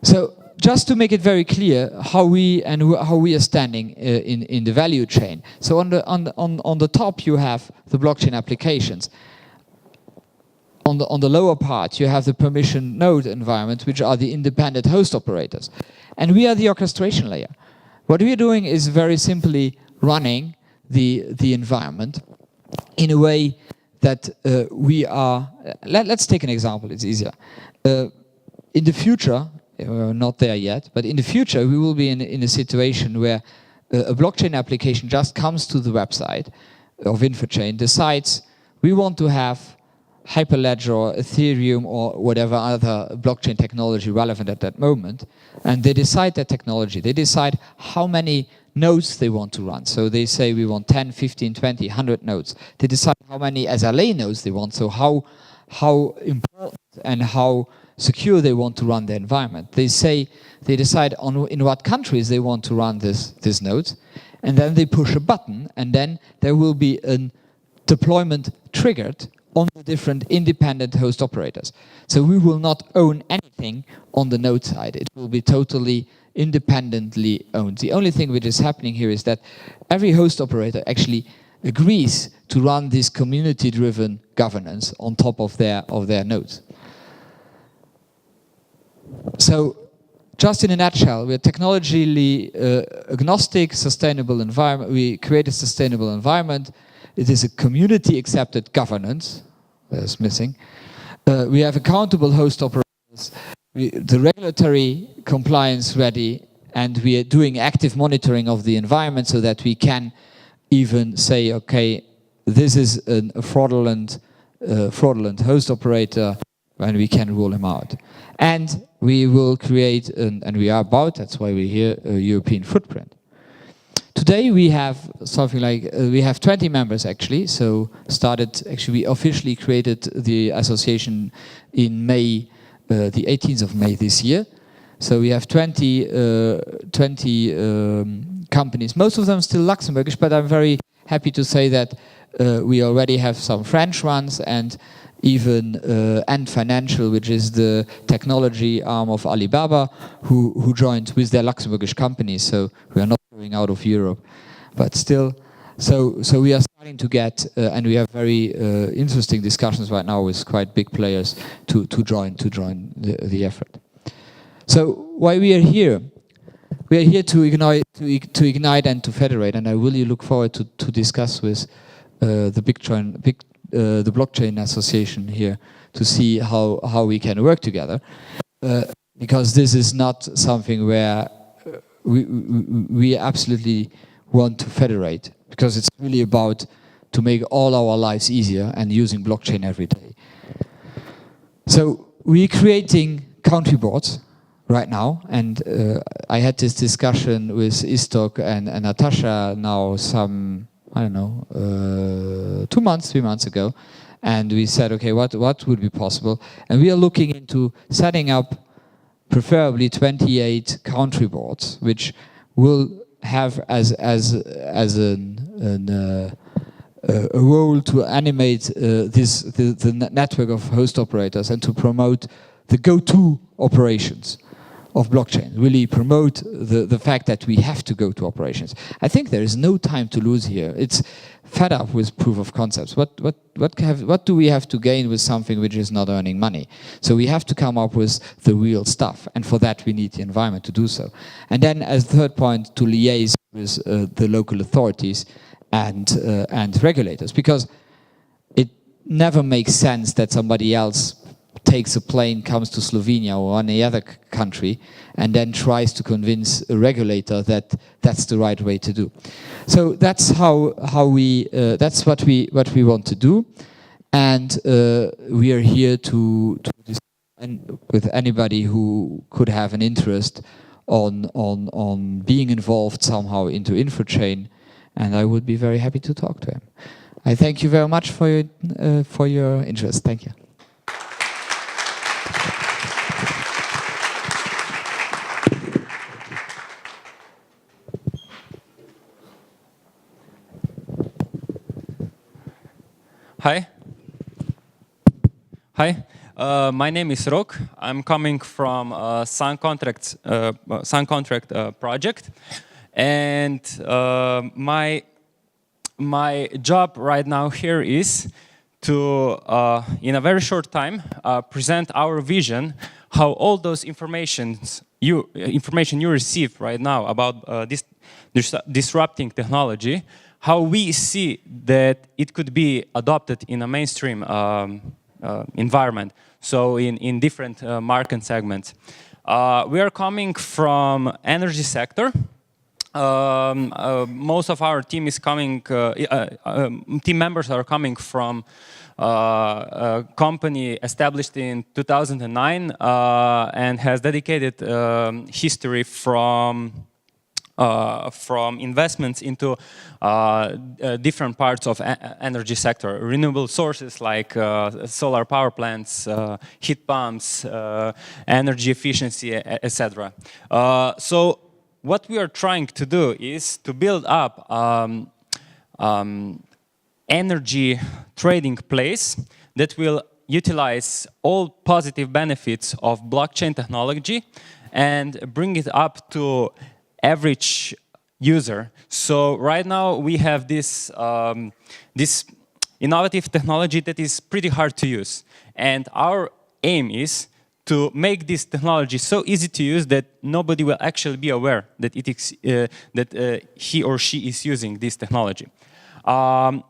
So just to make it very clear how we are standing in the value chain. So on the top you have the blockchain applications. On the lower part you have the permission node environment, which are the independent host operators. And we are the orchestration layer. What we are doing is very simply running the environment in a way that we are. Let's take an example, it's easier. In the future, we're not there yet, but in the future we will be in a situation where a blockchain application just comes to the website of InfoChain, decides we want to have Hyperledger or Ethereum or whatever other blockchain technology relevant at that moment, and they decide that technology. They decide how many nodes they want to run. So they say we want 10, 15, 20, 100 nodes. They decide how many SLA nodes they want, so how important and how secure they want to run their environment. They decide in what countries they want to run these nodes, and then they push a button, and then there will be a deployment triggered on the different independent host operators. So we will not own anything on the node side. It will be totally independently owned. The only thing which is happening here is that every host operator actually agrees to run this community-driven governance on top of their nodes. So, just in a nutshell, we're technologically agnostic, sustainable environment. We create a sustainable environment. It is a community-accepted governance. That's missing. We have accountable host operators. The regulatory compliance ready, and we are doing active monitoring of the environment so that we can even say, okay, this is a fraudulent host operator, and we can rule him out. And we will create, and we are about, that's why we're here, a European footprint. Today we have something like, we have 20 members actually, so we officially created the association in May, the 18th of May this year. So we have 20 companies, most of them still Luxembourgish, but I'm very happy to say that we already have some French ones, and even Ant Financial, which is the technology arm of Alibaba, who joined with their Luxembourgish companies. So we are not going out of Europe, but still. So we are starting to get, and we have very interesting discussions right now with quite big players to join the effort. So why we are here? We are here to ignite and to federate, and I really look forward to discuss with the blockchain association here to see how we can work together, because this is not something where we absolutely want to federate, because it's really about to make all our lives easier and using blockchain every day. So we're creating country boards right now, and I had this discussion with Istok and Natasha now some, I don't know, 3 months ago, and we said, okay, what would be possible? And we are looking into setting up preferably 28 country boards, which will have as a role to animate the network of host operators and to promote the go-to operations of blockchain, really promote the fact that we have to go to operations. I think there is no time to lose here. It's fed up with proof of concepts. What do we have to gain with something which is not earning money? So we have to come up with the real stuff, and for that we need the environment to do so. And then as third point, to liaise with the local authorities and regulators, because it never makes sense that somebody else takes a plane, comes to Slovenia or any other country, and then tries to convince a regulator that that's the right way to do. So that's how we that's what we want to do, and we are here to discuss with anybody who could have an interest on being involved somehow into InfoChain, and I would be very happy to talk to him. I thank you very much for your interest. Thank you. Hi. My name is Rok. I'm coming from Sun Contract project, and my job right now here is to, in a very short time, present our vision how all those information you receive right now about this disrupting technology, how we see that it could be adopted in a mainstream environment, so in different market segments. We are coming from energy sector. Most of our team is coming, team members are coming from a company established in 2009 and has dedicated history from investments into different parts of energy sector, renewable sources like solar power plants, heat pumps, energy efficiency, etc. So what we are trying to do is to build up energy trading place that will utilize all positive benefits of blockchain technology and bring it up to average user. So right now we have this, this innovative technology that is pretty hard to use. And our aim is to make this technology so easy to use that nobody will actually be aware that, he or she is using this technology. Our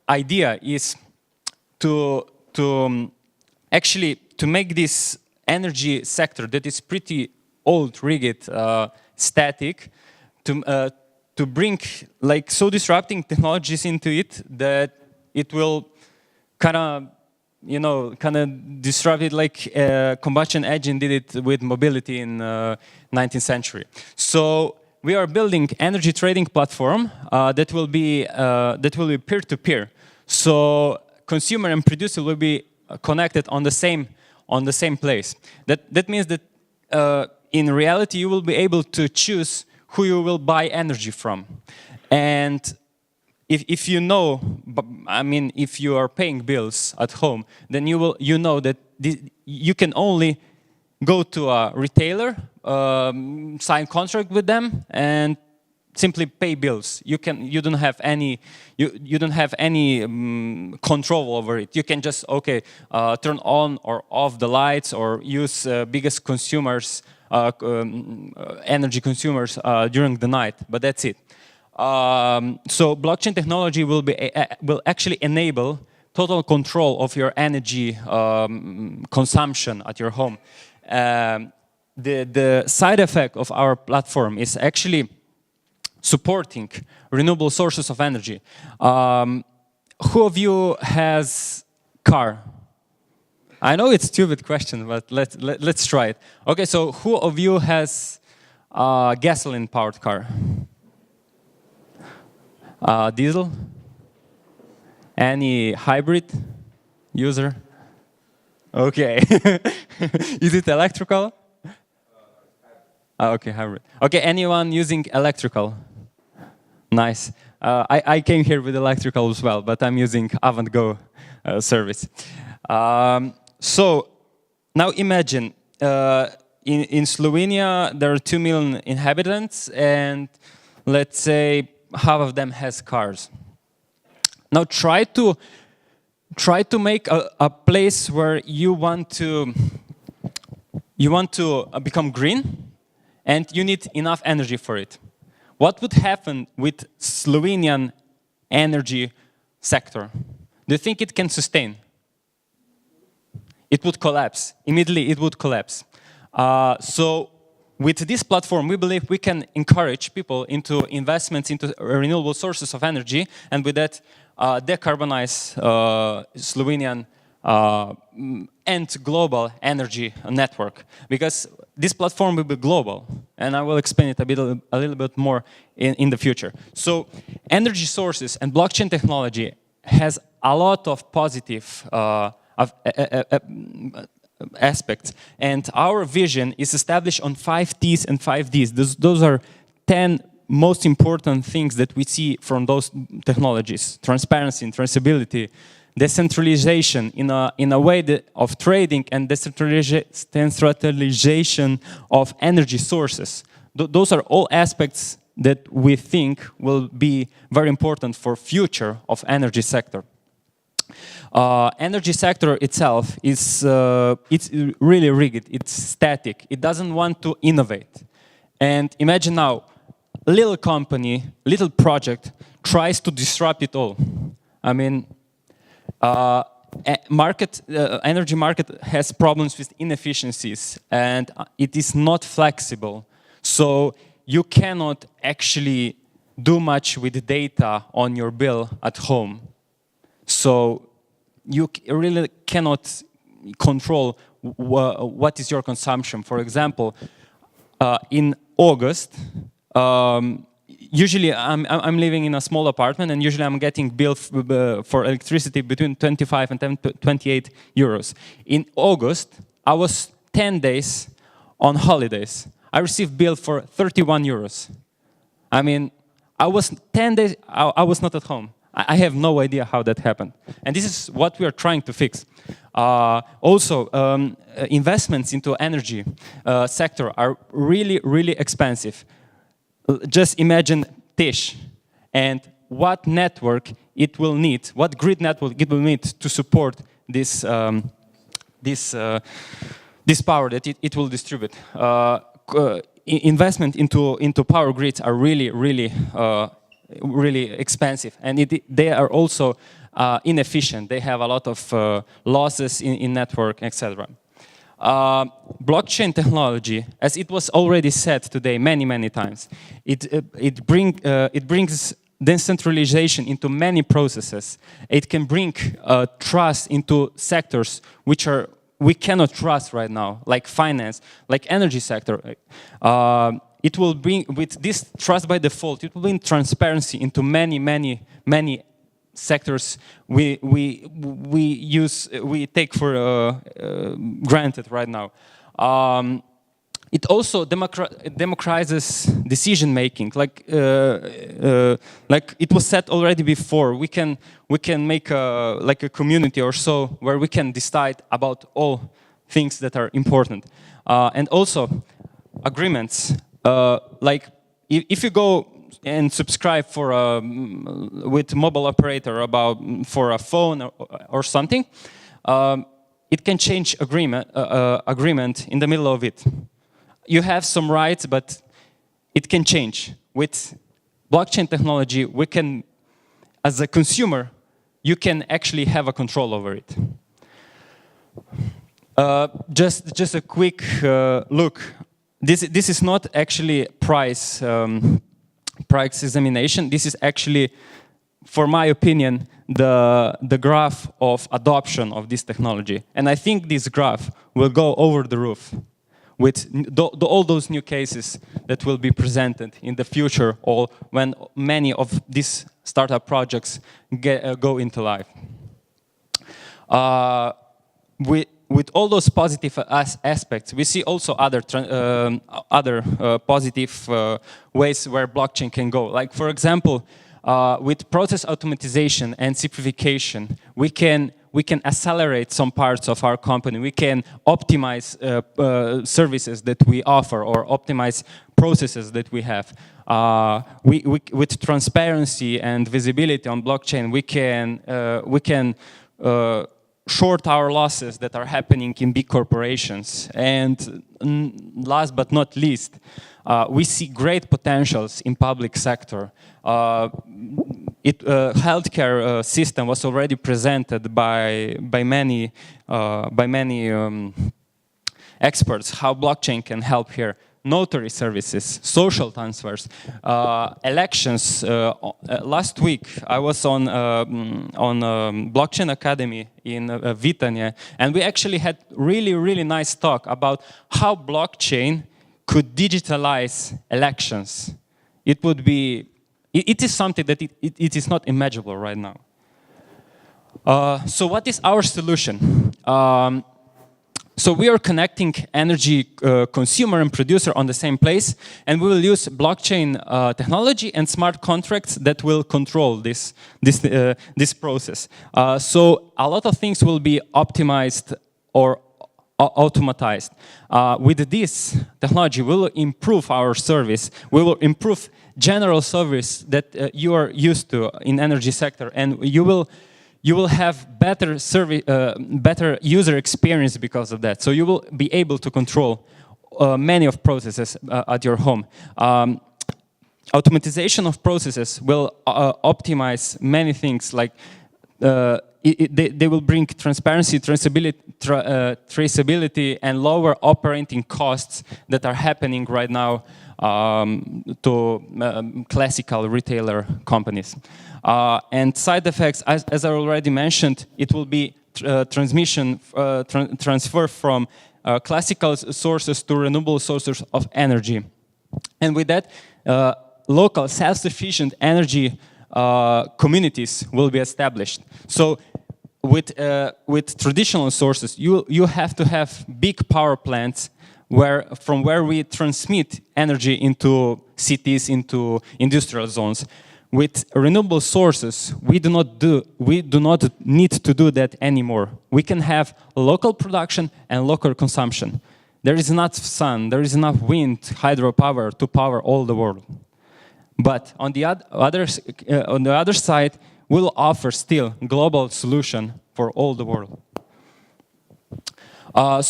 idea is to actually to make this energy sector that is pretty old, rigid, static, to bring like so disrupting technologies into it that it will kind of disrupt it like combustion engine did it with mobility in 19th century. So we are building energy trading platform that will be peer-to-peer. So consumer and producer will be connected on the same place. That means that in reality you will be able to choose who you will buy energy from. And if you know, I mean, if you are paying bills at home, then you know that you can only go to a retailer, sign contract with them, and simply pay bills. You don't have any control over it. You can just turn on or off the lights or use biggest consumers, energy consumers during the night. But that's it. So blockchain technology will actually enable total control of your energy consumption at your home. The side effect of our platform is actually supporting renewable sources of energy. Who of you has car? I know it's a stupid question, but let's try it. Okay, so who of you has a gasoline-powered car? Diesel? Any hybrid user? Okay. Is it electrical? Okay, hybrid. Okay, anyone using electrical? Nice. I came here with electrical as well, but I'm using Avant-Go service. So now imagine in Slovenia there are 2 million inhabitants, and let's say half of them has cars. Now try to make a place where you want to become green, and you need enough energy for it. What would happen with Slovenian energy sector? Do you think it can sustain? It would collapse. Immediately it would collapse. So with this platform, we believe we can encourage people into investments into renewable sources of energy, and with that decarbonize Slovenian and global energy network. Because this platform will be global, and I will explain it a little bit more in the future. So energy sources and blockchain technology has a lot of positive aspects, and our vision is established on 5 T's and 5 D's. Those are 10 most important things that we see from those technologies: transparency and traceability, decentralization in a way of trading, and decentralization of energy sources. Those are all aspects that we think will be very important for future of energy sector. Energy sector itself is it's really rigid. It's static. It doesn't want to innovate. And imagine now, little company, little project tries to disrupt it all. I mean, energy market has problems with inefficiencies, and it is not flexible. So you cannot actually do much with data on your bill at home. So you really cannot control what is your consumption. For example, in August, usually I'm living in a small apartment, and usually I'm getting bill for electricity between 25 and 28 euros. In August, I was 10 days on holidays. I received bill for 31 euros. I mean, I was 10 days, I was not at home. I have no idea how that happened. And this is what we are trying to fix. Also, investments into energy sector are really, really expensive. Just imagine Tish and what network it will need, what grid network it will need to support this this power that it will distribute. Investment into power grids are really, really, really expensive, and they are also inefficient. They have a lot of losses in network, etc. Blockchain technology, as it was already said today many times, it brings decentralization into many processes. It can bring trust into sectors which we cannot trust right now, like finance, like energy sector. It will bring, with this trust by default, it will bring transparency into many sectors we take for granted right now. It also democratizes decision making, like it was said already before. We can make like a community or so where we can decide about all things that are important, and also agreements. Like if you go and subscribe for with mobile operator for a phone or something, it can change agreement in the middle of it. You have some rights, but it can change. With blockchain technology, we can, as a consumer, you can actually have a control over it. Just a quick look. This is not actually price examination. This is actually, for my opinion, the graph of adoption of this technology. And I think this graph will go over the roof with all those new cases that will be presented in the future, or when many of these startup projects go into life. With all those positive aspects, we see also other positive ways where blockchain can go. Like, for example, with process automatization and simplification, we can accelerate some parts of our company. We can optimize services that we offer, or optimize processes that we have. With transparency and visibility on blockchain, we can short our losses that are happening in big corporations. And last but not least, we see great potentials in public sector. Healthcare system was already presented by many experts how blockchain can help here. Notary services, social transfers, elections. Last week I was on Blockchain Academy in Vitanje, and we actually had really nice talk about how blockchain could digitalize elections. It would be, it is something that it is not imaginable right now. So what is our solution? So we are connecting energy consumer and producer on the same place, and we will use blockchain technology and smart contracts that will control this process. So a lot of things will be optimized or automatized. With this technology, we will improve our service. We will improve general service that you are used to in energy sector, and you will have better user experience because of that. So you will be able to control many of processes at your home. Automatization of processes will optimize many things, like they will bring transparency, traceability, and lower operating costs that are happening right now to classical retailer companies. And side effects, as I already mentioned, it will be transfer from classical sources to renewable sources of energy. And with that, local self-sufficient energy communities will be established. So with traditional sources, you have to have big power plants from where we transmit energy into cities, into industrial zones. with renewable sources, we do not need to do that anymore. We can have local production and local consumption. There is enough sun, there is enough wind, hydropower to power all the world. But on the other side, we'll offer still global solution for all the world. I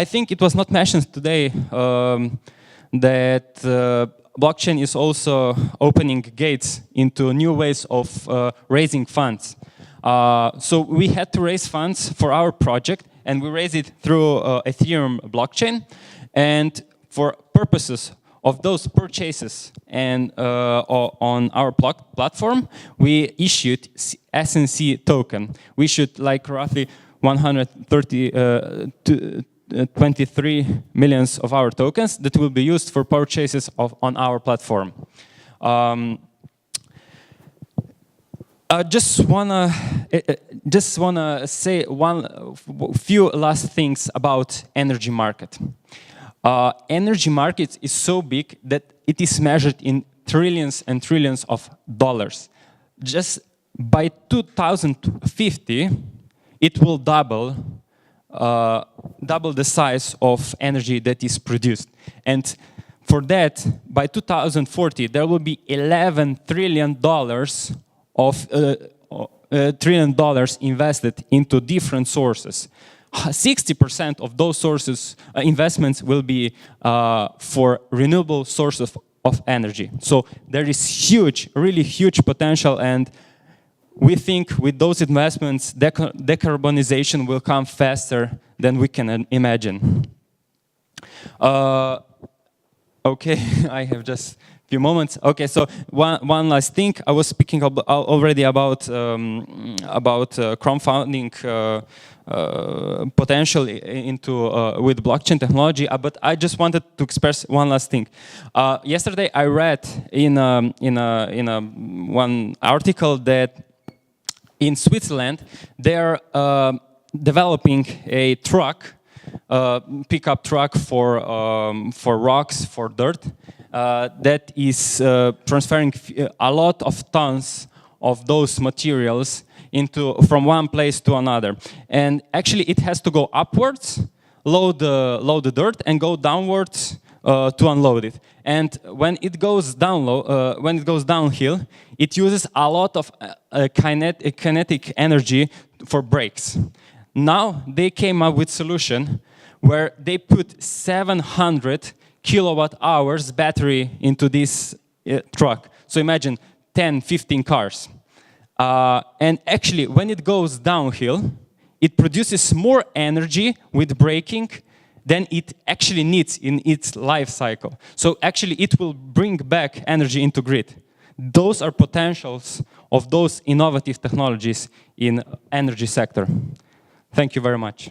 think it was not mentioned today that blockchain is also opening gates into new ways of raising funds. So we had to raise funds for our project, and we raised it through Ethereum blockchain. And for purposes of those purchases and on our platform, we issued SNC token. We issued like roughly 123 millions of our tokens that will be used for purchases on our platform. I just wanna say few last things about energy market. Energy market is so big that it is measured in trillions and trillions of dollars. Just by 2050, it will double the size of energy that is produced. And for that, by 2040, there will be $11 trillion invested into different sources. 60% of those sources investments will be for renewable sources of energy. So there is huge, really huge potential, and we think with those investments, decarbonization will come faster than we can imagine. Okay, I have just a few moments. Okay, so one last thing. I was speaking already about crowdfunding potential into with blockchain technology, but I just wanted to express one last thing. Yesterday, I read in one article that in Switzerland they are developing a truck, pickup truck for rocks, for dirt, that is transferring a lot of tons of those materials from one place to another. And actually, it has to go upwards, load the dirt, and go downwards to unload it. And when it goes downhill, it uses a lot of kinetic energy for brakes. Now they came up with a solution where they put 700 kilowatt hours battery into this truck. So imagine 10, 15 cars. And actually, when it goes downhill, it produces more energy with braking than it actually needs in its life cycle. So actually, it will bring back energy into grid. Those are potentials of those innovative technologies in energy sector. Thank you very much.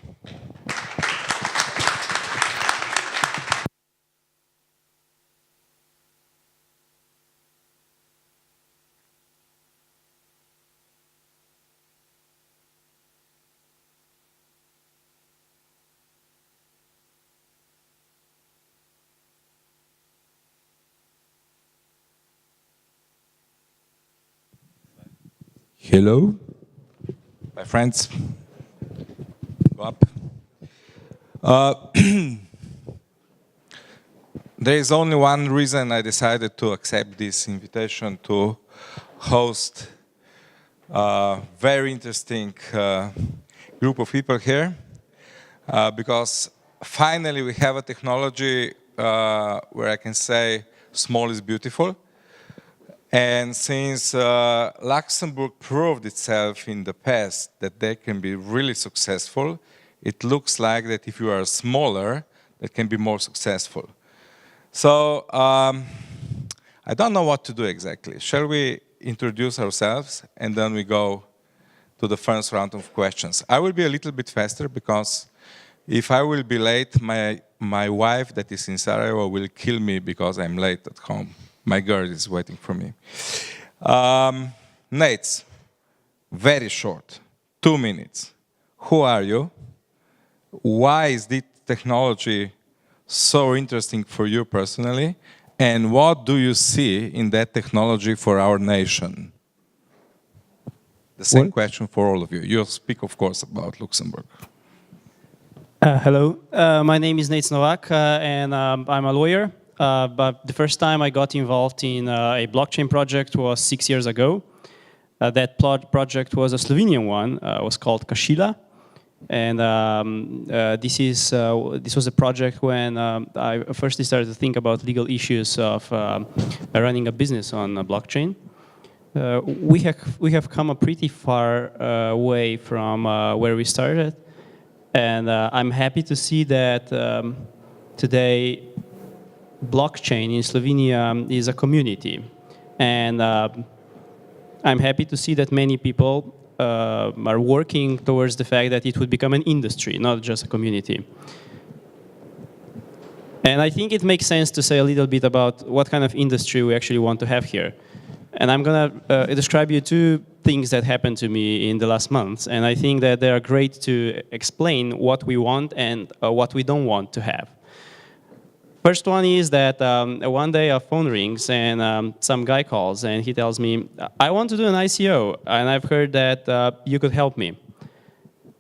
Hello, my friends. Go up. There is only one reason I decided to accept this invitation to host a very interesting group of people here, because finally we have a technology where I can say small is beautiful. And since Luxembourg proved itself in the past that they can be really successful, it looks like that if you are smaller, that can be more successful. So I don't know what to do exactly. Shall we introduce ourselves and then we go to the first round of questions? I will be a little bit faster because if I will be late, my wife that is in Sarajevo will kill me because I'm late at home. My girl is waiting for me. Nate, very short, 2 minutes. Who are you? Why is this technology so interesting for you personally? And what do you see in that technology for our nation? The same question for all of you. You'll speak, of course, about Luxembourg. Hello, my name is Nate Novak, and I'm a lawyer. But the first time I got involved in a blockchain project was 6 years ago. That project was a Slovenian one. It was called Kašila. And this was a project when I first started to think about legal issues of running a business on a blockchain. We have come a pretty far way from where we started, and I'm happy to see that today blockchain in Slovenia is a community, and I'm happy to see that many people are working towards the fact that it would become an industry, not just a community. And I think it makes sense to say a little bit about what kind of industry we actually want to have here. And I'm going to describe you two things that happened to me in the last months. And I think that they are great to explain what we want and what we don't want to have. First one is that one day a phone rings and some guy calls and he tells me, I want to do an ICO and I've heard that you could help me.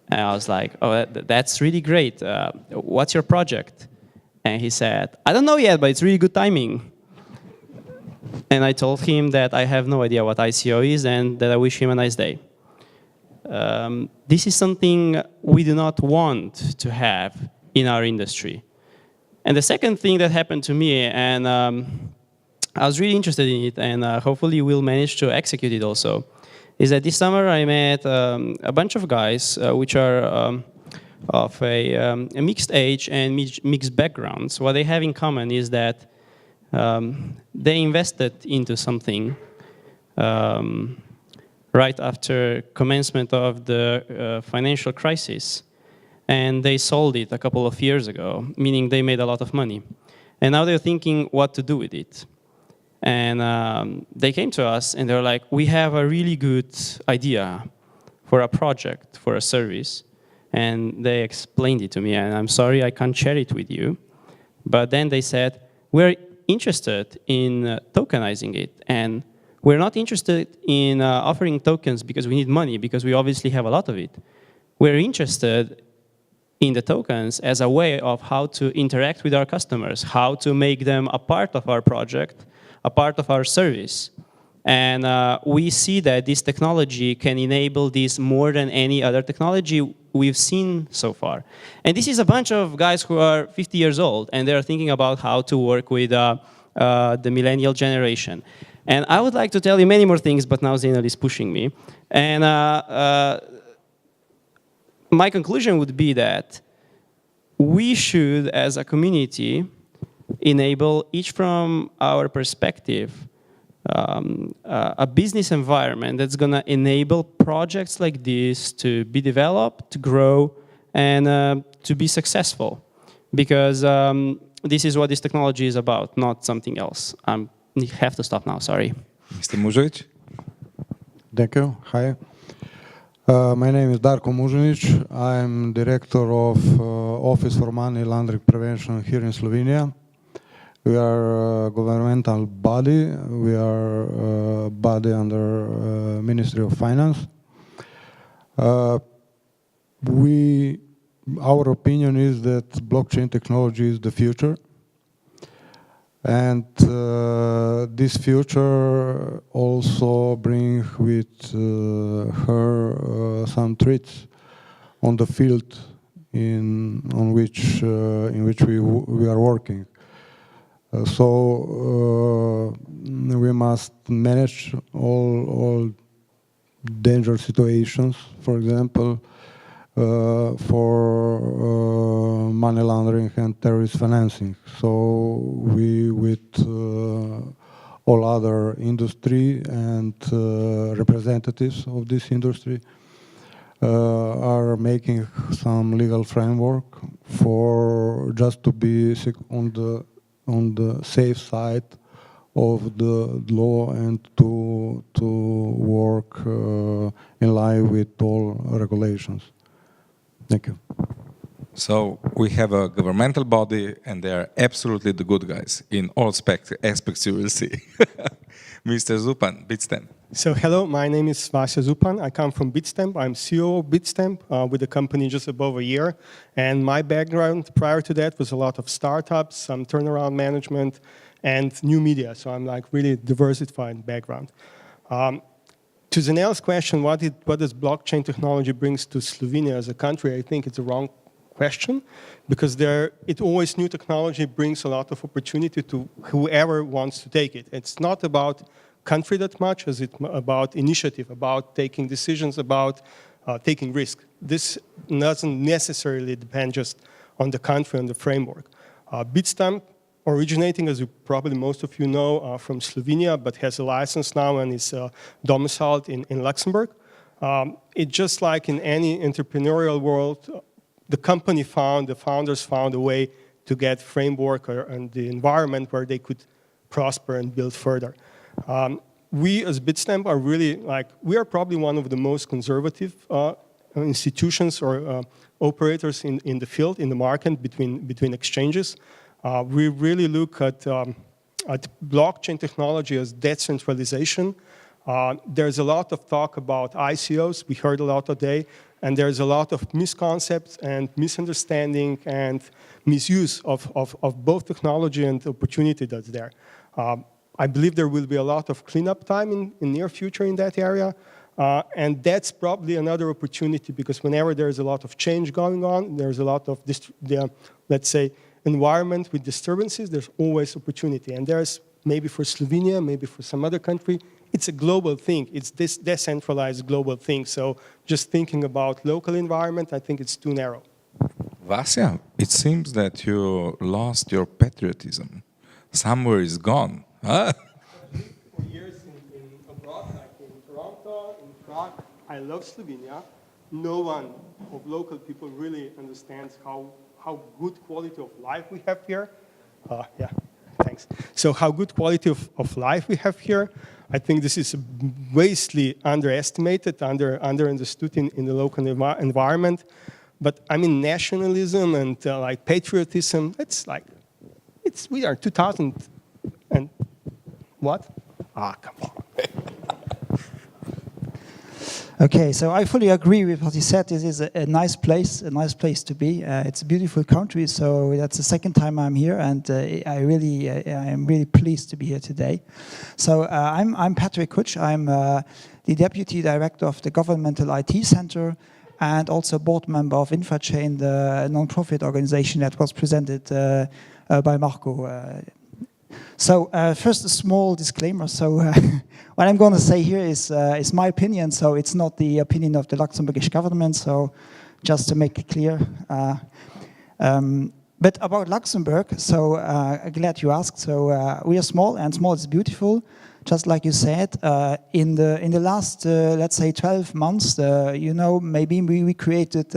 And I was like, oh, that's really great. What's your project? And he said, I don't know yet, but it's really good timing. And I told him that I have no idea what ICO is and that I wish him a nice day. This is something we do not want to have in our industry. And the second thing that happened to me, and I was really interested in it, and hopefully we'll manage to execute it also, is that this summer I met a bunch of guys which are of a mixed age and mixed backgrounds. What they have in common is that they invested into something right after commencement of the financial crisis. And they sold it a couple of years ago, meaning they made a lot of money. And now they're thinking what to do with it. And they came to us and they're like, we have a really good idea for a project, for a service. And they explained it to me, and I'm sorry I can't share it with you. But then they said, we're interested in tokenizing it. And we're not interested in offering tokens because we need money, because we obviously have a lot of it. We're interested in the tokens as a way of how to interact with our customers, how to make them a part of our project, a part of our service. And we see that this technology can enable this more than any other technology we've seen so far. And this is a bunch of guys who are 50 years old, and they're thinking about how to work with the millennial generation. And I would like to tell you many more things, but now Zainal is pushing me. And my conclusion would be that we should, as a community, enable, each from our perspective, a business environment that's going to enable projects like this to be developed, to grow, and to be successful. Because this is what this technology is about, not something else. I have to stop now, sorry. Mr. Mužović? Thank you. Hi. My name is Darko Mužović. I'm director of Office for Money Laundering Prevention here in Slovenia. We are a governmental body. We are a body under Ministry of Finance. Our opinion is that blockchain technology is the future. And this future also brings with her some threats on the field in which we are working. So we must manage all dangerous situations. For example, for money laundering and terrorist financing. So we, with all other industry and representatives of this industry, are making some legal framework for just to be on the safe side of the law and to work in line with all regulations. Thank you. So we have a governmental body, and they are absolutely the good guys in all aspects you will see. Mr. Zupan, Bitstamp. So hello, my name is Vasya Zupan. I come from Bitstamp. I'm CEO of Bitstamp with the company just above a year. And my background prior to that was a lot of startups, some turnaround management, and new media. So I'm like really diversified background. To Zanel's question, what does blockchain technology brings to Slovenia as a country? I think it's a wrong question, because always new technology brings a lot of opportunity to whoever wants to take it. It's not about country that much as it's about initiative, about taking decisions, about taking risk. This doesn't necessarily depend just on the country and the framework. Bitstamp, originating, as probably most of you know, from Slovenia, but has a license now and is domiciled in Luxembourg. It's just like in any entrepreneurial world, the founders found a way to get framework and the environment where they could prosper and build further. We as Bitstamp are really we are probably one of the most conservative institutions or operators in the field, in the market, between exchanges. We really look at blockchain technology as decentralization. There's a lot of talk about ICOs, we heard a lot today, and there's a lot of misconceptions and misunderstanding and misuse of both technology and opportunity that's there. I believe there will be a lot of cleanup time in near future in that area, and that's probably another opportunity, because whenever there's a lot of change going on, there's a lot of, let's say, environment with disturbances, there's always opportunity. And there's maybe for Slovenia, maybe for some other country, it's a global thing. It's this decentralized global thing. So just thinking about local environment, I think it's too narrow. Vasya, it seems that you lost your patriotism. Somewhere is gone. Huh? For years abroad, like in Toronto, in Prague, I love Slovenia. No one of local people really understands how good quality of life we have here. Yeah, thanks. So how good quality of life we have here. I think this is vastly underestimated, understood in the local environment. But I mean, nationalism and like patriotism, we are 2000 and what? Come on. Okay, so I fully agree with what he said. This is a nice place to be. It's a beautiful country, so that's the second time I'm here, and I am really pleased to be here today. So I'm Patrick Kutsch. I'm the Deputy Director of the Governmental IT Center, and also board member of InfraChain, the non-profit organization that was presented by Marco. So first, a small disclaimer. So what I'm going to say here is my opinion. So it's not the opinion of the Luxembourgish government. So just to make it clear. But about Luxembourg, so glad you asked. So we are small, and small is beautiful. Just like you said, in the last, let's say, 12 months, maybe we created,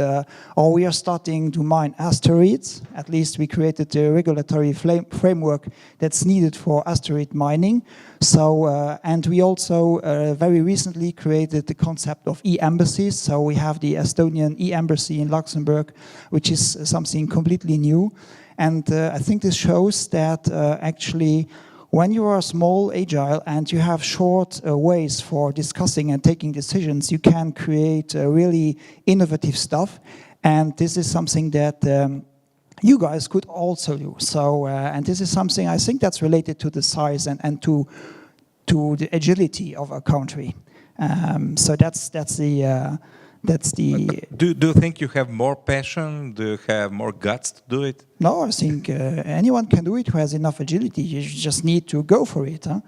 or we are starting to mine asteroids. At least we created the regulatory framework that's needed for asteroid mining. So, and we also very recently created the concept of e-embassies. So we have the Estonian e-embassy in Luxembourg, which is something completely new. And I think this shows that actually, when you are small, agile, and you have short ways for discussing and taking decisions, you can create really innovative stuff. And this is something that you guys could also do. So, and this is something I think that's related to the size and to the agility of a country. So that's the. Do you think you have more passion? Do you have more guts to do it? No, I think anyone can do it who has enough agility. You just need to go for it. Huh?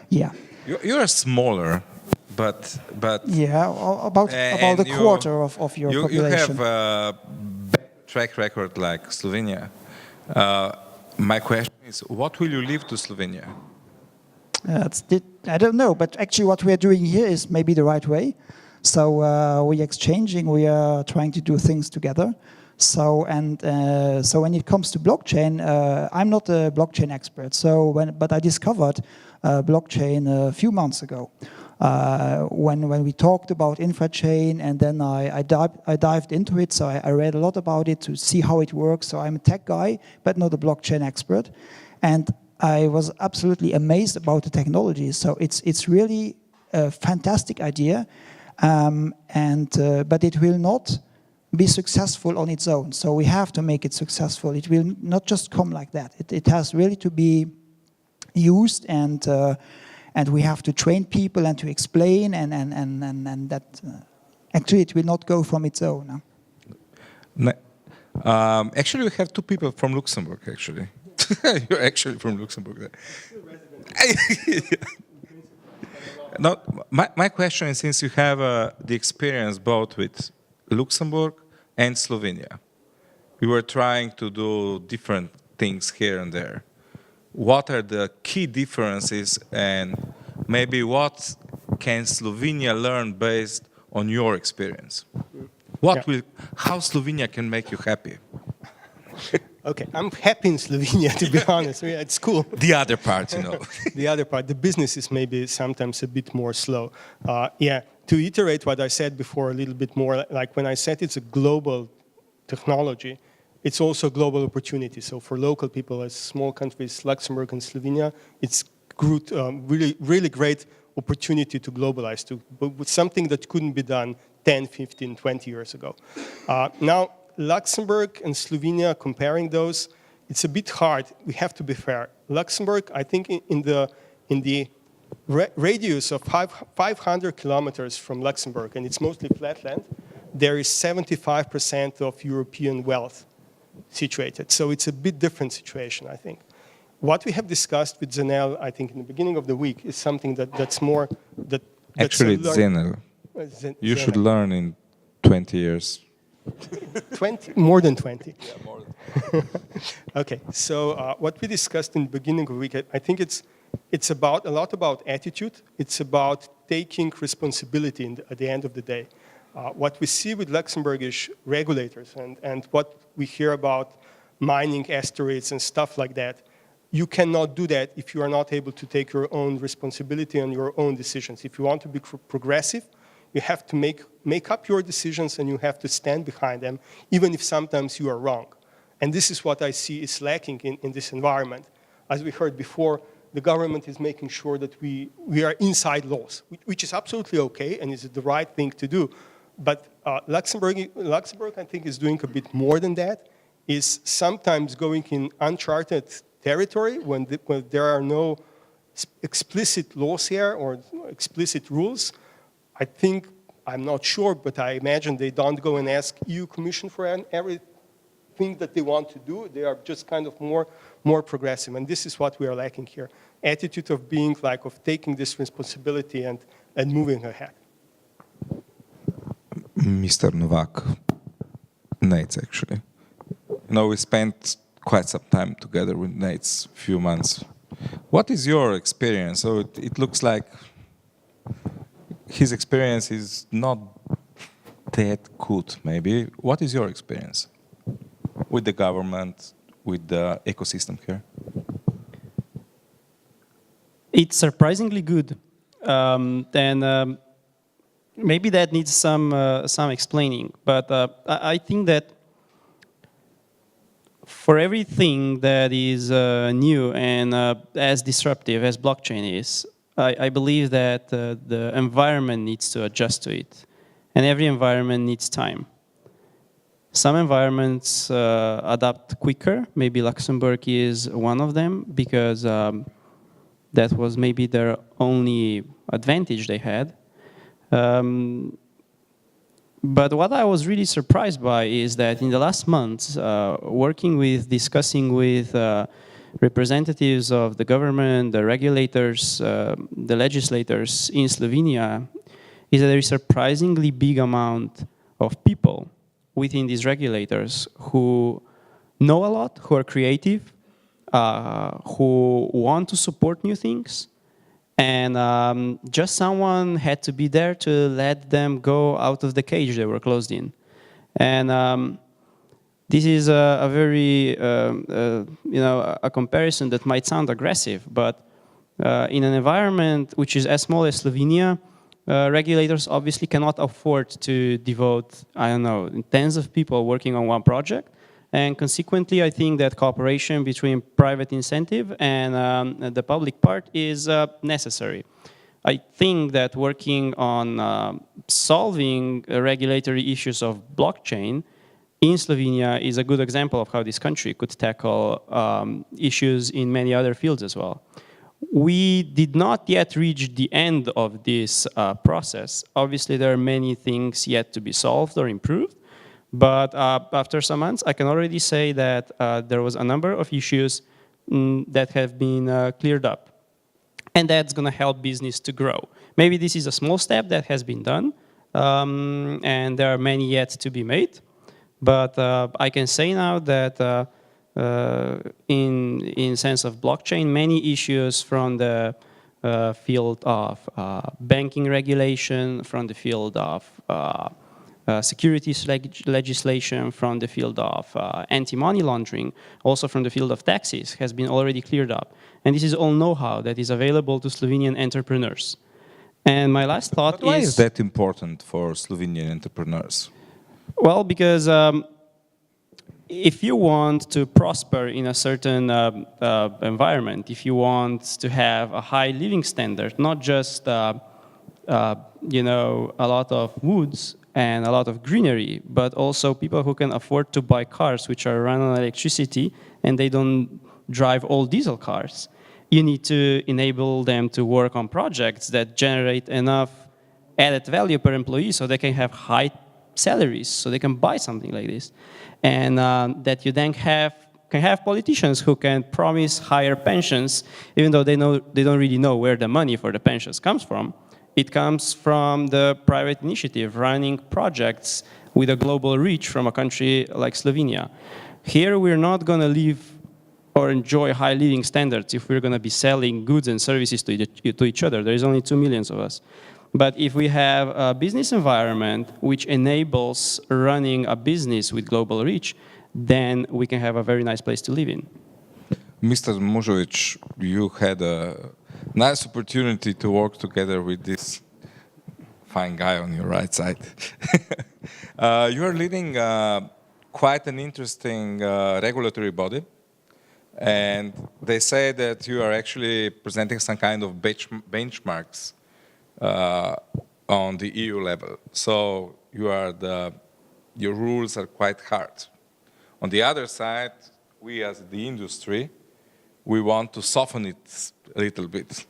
Yeah. You're smaller, but yeah, about a quarter of your population. You have a track record like Slovenia. My question is, what will you leave to Slovenia? I don't know, but actually what we are doing here is maybe the right way. So we are exchanging, we are trying to do things together. So so when it comes to blockchain, I'm not a blockchain expert. But I discovered blockchain a few months ago. when we talked about infrachain, and then I dived into it, so I read a lot about it to see how it works. So I'm a tech guy, but not a blockchain expert. And I was absolutely amazed about the technology. So it's really a fantastic idea, but it will not be successful on its own. So we have to make it successful. It will not just come like that. It has really to be used, and we have to train people and to explain, and that actually it will not go from its own. Actually, we have two people from Luxembourg, actually. You're actually from Luxembourg. No, my question is, since you have the experience both with Luxembourg and Slovenia, we were trying to do different things here and there. What are the key differences, and maybe what can Slovenia learn based on your experience? How Slovenia can make you happy? Okay, I'm happy in Slovenia, to be honest. Yeah, it's cool. The other part, you know. The other part, the business is maybe sometimes a bit more slow. Yeah, to iterate what I said before a little bit more, like when I said it's a global technology, it's also a global opportunity. So for local people, as small countries, Luxembourg and Slovenia, it's really, really great opportunity to globalize, with something that couldn't be done 10, 15, 20 years ago. Now, Luxembourg and Slovenia, comparing those, it's a bit hard. We have to be fair. Luxembourg, I think in the radius of 500 kilometers from Luxembourg, and it's mostly flat land, there is 75% of European wealth situated. So it's a bit different situation, I think. What we have discussed with Zenel, I think in the beginning of the week, is something that's more... Actually, it's Zenel. You should learn in 20 years. 20? More than 20. Yeah, more than 20. Okay, so what we discussed in the beginning of the week, I think it's about a lot about attitude. It's about taking responsibility at the end of the day. What we see with Luxembourgish regulators and what we hear about mining asteroids and stuff like that, you cannot do that if you are not able to take your own responsibility and your own decisions. If you want to be progressive, you have to make up your decisions, and you have to stand behind them, even if sometimes you are wrong. And this is what I see is lacking in this environment. As we heard before, the government is making sure that we are inside laws, which is absolutely okay and is the right thing to do. But Luxembourg, I think, is doing a bit more than that, is sometimes going in uncharted territory when there are no explicit laws here or explicit rules. I think, I'm not sure, but I imagine they don't go and ask EU Commission for everything that they want to do. They are just kind of more progressive, and this is what we are lacking here. Attitude of being like, of taking this responsibility and moving ahead. Mr. Novak, Nates, actually. You know, we spent quite some time together with Nates, a few months. What is your experience? So it looks like his experience is not that good, maybe. What is your experience with the government, with the ecosystem here? It's surprisingly good. Maybe that needs some explaining. But I think that for everything that is new and as disruptive as blockchain is, I believe that the environment needs to adjust to it. And every environment needs time. Some environments adapt quicker. Maybe Luxembourg is one of them, because that was maybe their only advantage they had. But what I was really surprised by is that in the last months, discussing with representatives of the government, the regulators, the legislators in Slovenia, is that there is a surprisingly big amount of people within these regulators who know a lot, who are creative, who want to support new things, and just someone had to be there to let them go out of the cage they were closed in. And this is a very, a comparison that might sound aggressive, but in an environment which is as small as Slovenia, regulators obviously cannot afford to devote, I don't know, tens of people working on one project. And consequently, I think that cooperation between private incentive and the public part is necessary. I think that working on solving regulatory issues of blockchain in Slovenia is a good example of how this country could tackle issues in many other fields as well. We did not yet reach the end of this process. Obviously, there are many things yet to be solved or improved. But after some months, I can already say that there was a number of issues that have been cleared up. And that's going to help business to grow. Maybe this is a small step that has been done, and there are many yet to be made. But I can say now that in sense of blockchain, many issues from the field of banking regulation, from the field of securities legislation, from the field of anti-money laundering, also from the field of taxes, has been already cleared up. And this is all know-how that is available to Slovenian entrepreneurs. And my last thought is... Why is that important for Slovenian entrepreneurs? Well, because if you want to prosper in a certain environment, if you want to have a high living standard, not just you know, a lot of woods and a lot of greenery, but also people who can afford to buy cars which are run on electricity and they don't drive all diesel cars. You need to enable them to work on projects that generate enough added value per employee so they can have high salaries, so they can buy something like this. And that you then can have politicians who can promise higher pensions, even though they don't really know where the money for the pensions comes from. It comes from the private initiative running projects with a global reach from a country like Slovenia. Here we're not going to live or enjoy high living standards if we're going to be selling goods and services to each other. There is only 2 million of us. But if we have a business environment which enables running a business with global reach, then we can have a very nice place to live in. Mr. Mužović, you had a nice opportunity to work together with this fine guy on your right side. You are leading quite an interesting regulatory body. And they say that you are actually presenting some kind of benchmarks on the EU level. So your rules are quite hard. On the other side, we as the industry, we want to soften it a little bit.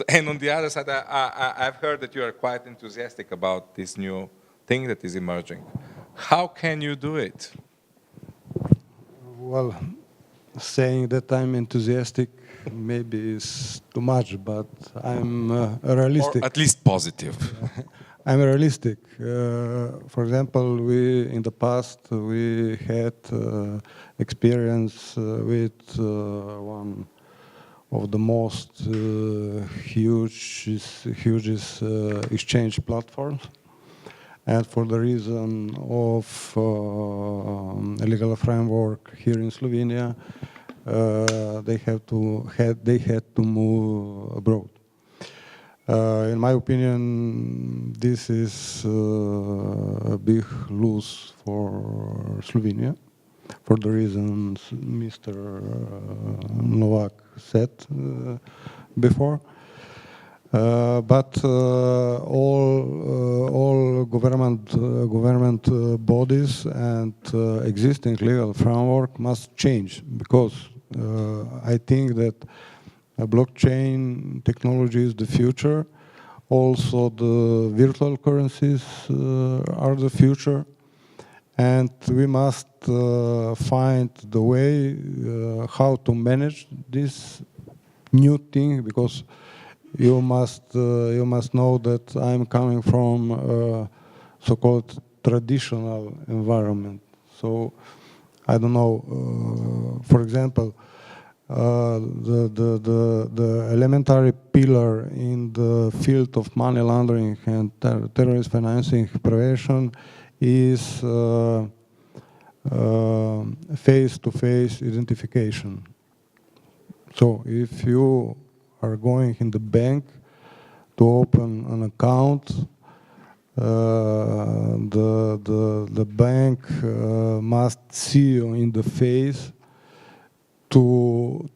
And on the other side, I've heard that you are quite enthusiastic about this new thing that is emerging. How can you do it? Well, saying that I'm enthusiastic maybe is too much, but I'm realistic. Or at least positive. I'm realistic. For example, in the past we had experience with one of the most hugest exchange platforms. And for the reason of a legal framework here in Slovenia, they had to move abroad. In my opinion, this is a big loss for Slovenia, for the reasons Mr. Novak said before. But all government bodies and existing legal framework must change, because I think that blockchain technology is the future. Also, the virtual currencies are the future, and we must find the way how to manage this new thing, because you must know that I'm coming from a so-called traditional environment. So I don't know. For example, the elementary pillar in the field of money laundering and terrorist financing prevention is face-to-face identification. So if you are going in the bank, to open an account. The bank must see you in the face to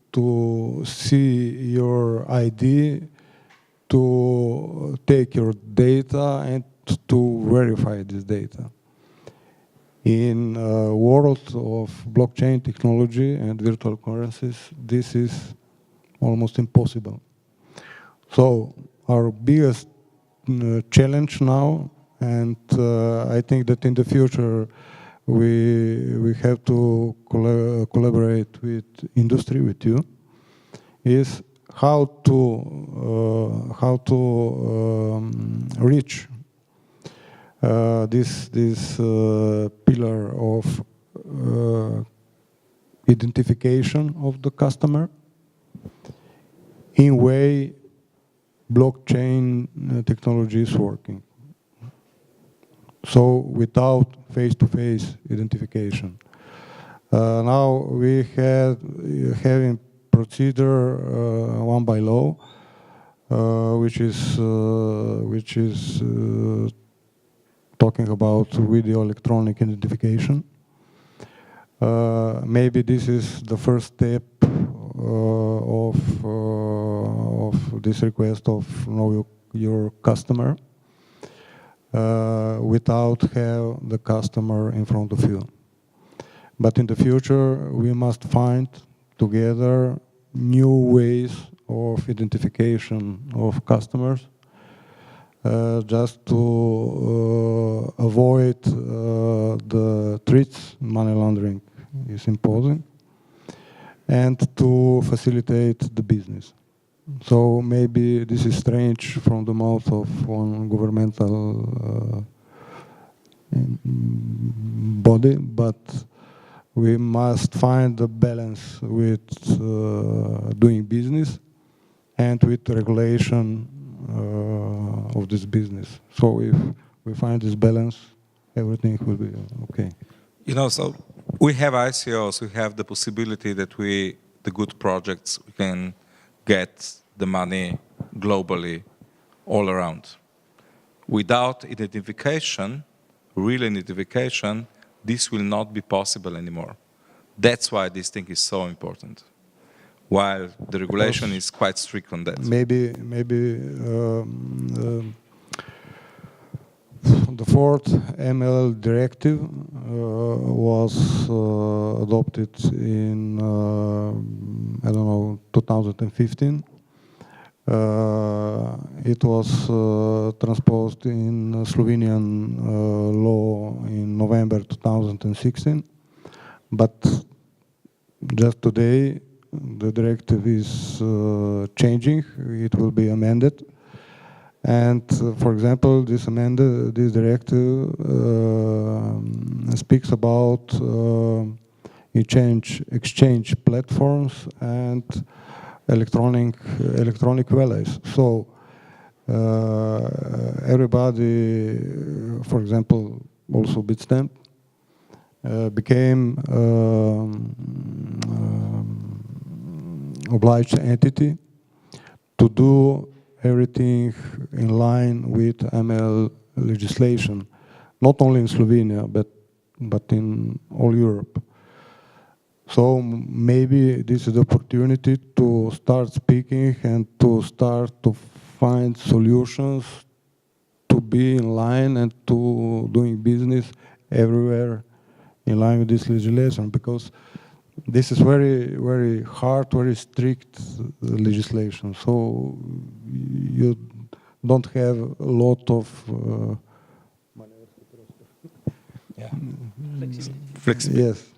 see your ID, to take your data and to verify this data. In a world of blockchain technology and virtual currencies, this is almost impossible. So our biggest challenge now, and I think that in the future we have to collaborate with industry, with you, is how to reach this pillar of identification of the customer in way blockchain technology is working. So without face-to-face identification. Now we having procedure one by law, which is talking about video electronic identification. Maybe this is the first step of this request of know your customer without have the customer in front of you. But in the future, we must find together new ways of identification of customers, just to avoid the threats money laundering is imposing, and to facilitate the business. So maybe this is strange from the mouth of one governmental body, but we must find a balance with doing business and with regulation of this business. So if we find this balance, everything will be okay. You know, so we have ICOs, we have the possibility that the good projects, we can get the money globally all around. Without identification, real identification, this will not be possible anymore. That's why this thing is so important. While the regulation is quite strict on that. Maybe the fourth ML directive was adopted in, I don't know, 2015. It was transposed in Slovenian law in November 2016. But just today, the directive is changing. It will be amended. And for example, this directive speaks about exchange platforms and electronic values. So everybody, for example, also Bitstamp, became obliged entity to do everything in line with ML legislation, not only in Slovenia, but in all Europe. So maybe this is the opportunity to start speaking and to start to find solutions to be in line and to doing business everywhere in line with this legislation, because this is very, very hard, very strict legislation. So you don't have a lot of flexibility. Yes.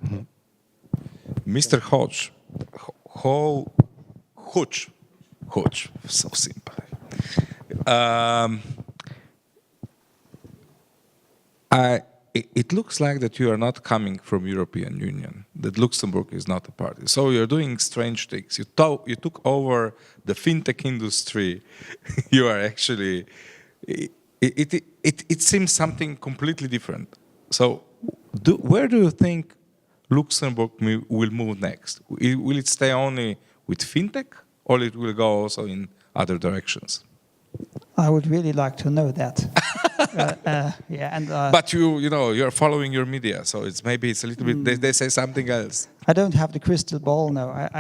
Mr. Hodge, so simple. It looks like that you are not coming from European Union, that Luxembourg is not a party. So you're doing strange things. You took over the fintech industry. You are actually, it seems something completely different. So where do you think Luxembourg will move next? Will it stay only with fintech, or it will go also in other directions? I would really like to know that. Yeah, and But you're following your media, so maybe it's a little bit. They say something else. I don't have the crystal ball. No, I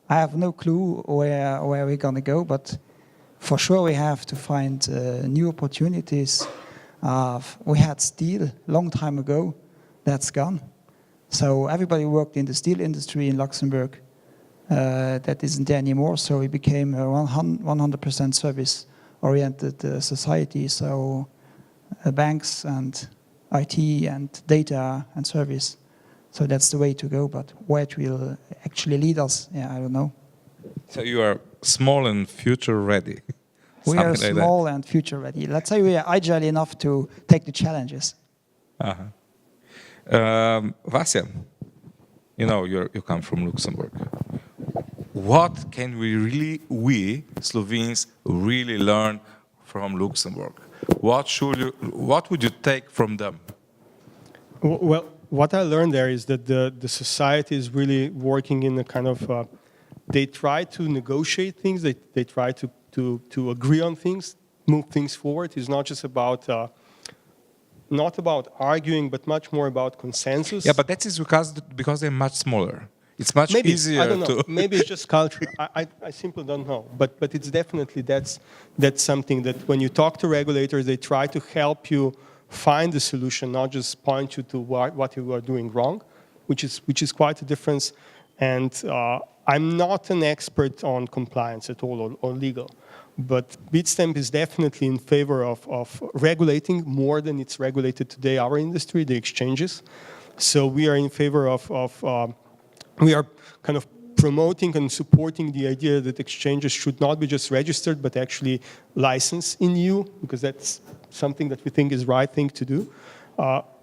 have no clue where we're gonna go. But for sure, we have to find new opportunities. We had steel long time ago. That's gone. So everybody worked in the steel industry in Luxembourg. That isn't there anymore. So we became a 100% service-oriented society. So banks and IT and data and service. So that's the way to go. But where it will actually lead us, I don't know. So you are small and future ready. We are small and future ready. Let's say we are agile enough to take the challenges. Vasya, you come from Luxembourg. What can we Slovenes really learn from Luxembourg? What would you take from them? Well, what I learned there is that the society is really working in a kind of, they try to negotiate things, they try to agree on things, move things forward. It's not just about, not about arguing, but much more about consensus. Yeah, but that is because they're much smaller. It's much easier I don't know. to... Maybe it's just culture. I simply don't know. But it's definitely, that's something that when you talk to regulators, they try to help you find the solution, not just point you to what you are doing wrong, which is quite a difference. And I'm not an expert on compliance at all or legal. But Bitstamp is definitely in favor of regulating more than it's regulated today, our industry, the exchanges. So we are in favor of we are kind of promoting and supporting the idea that exchanges should not be just registered, but actually licensed in EU, because that's something that we think is the right thing to do.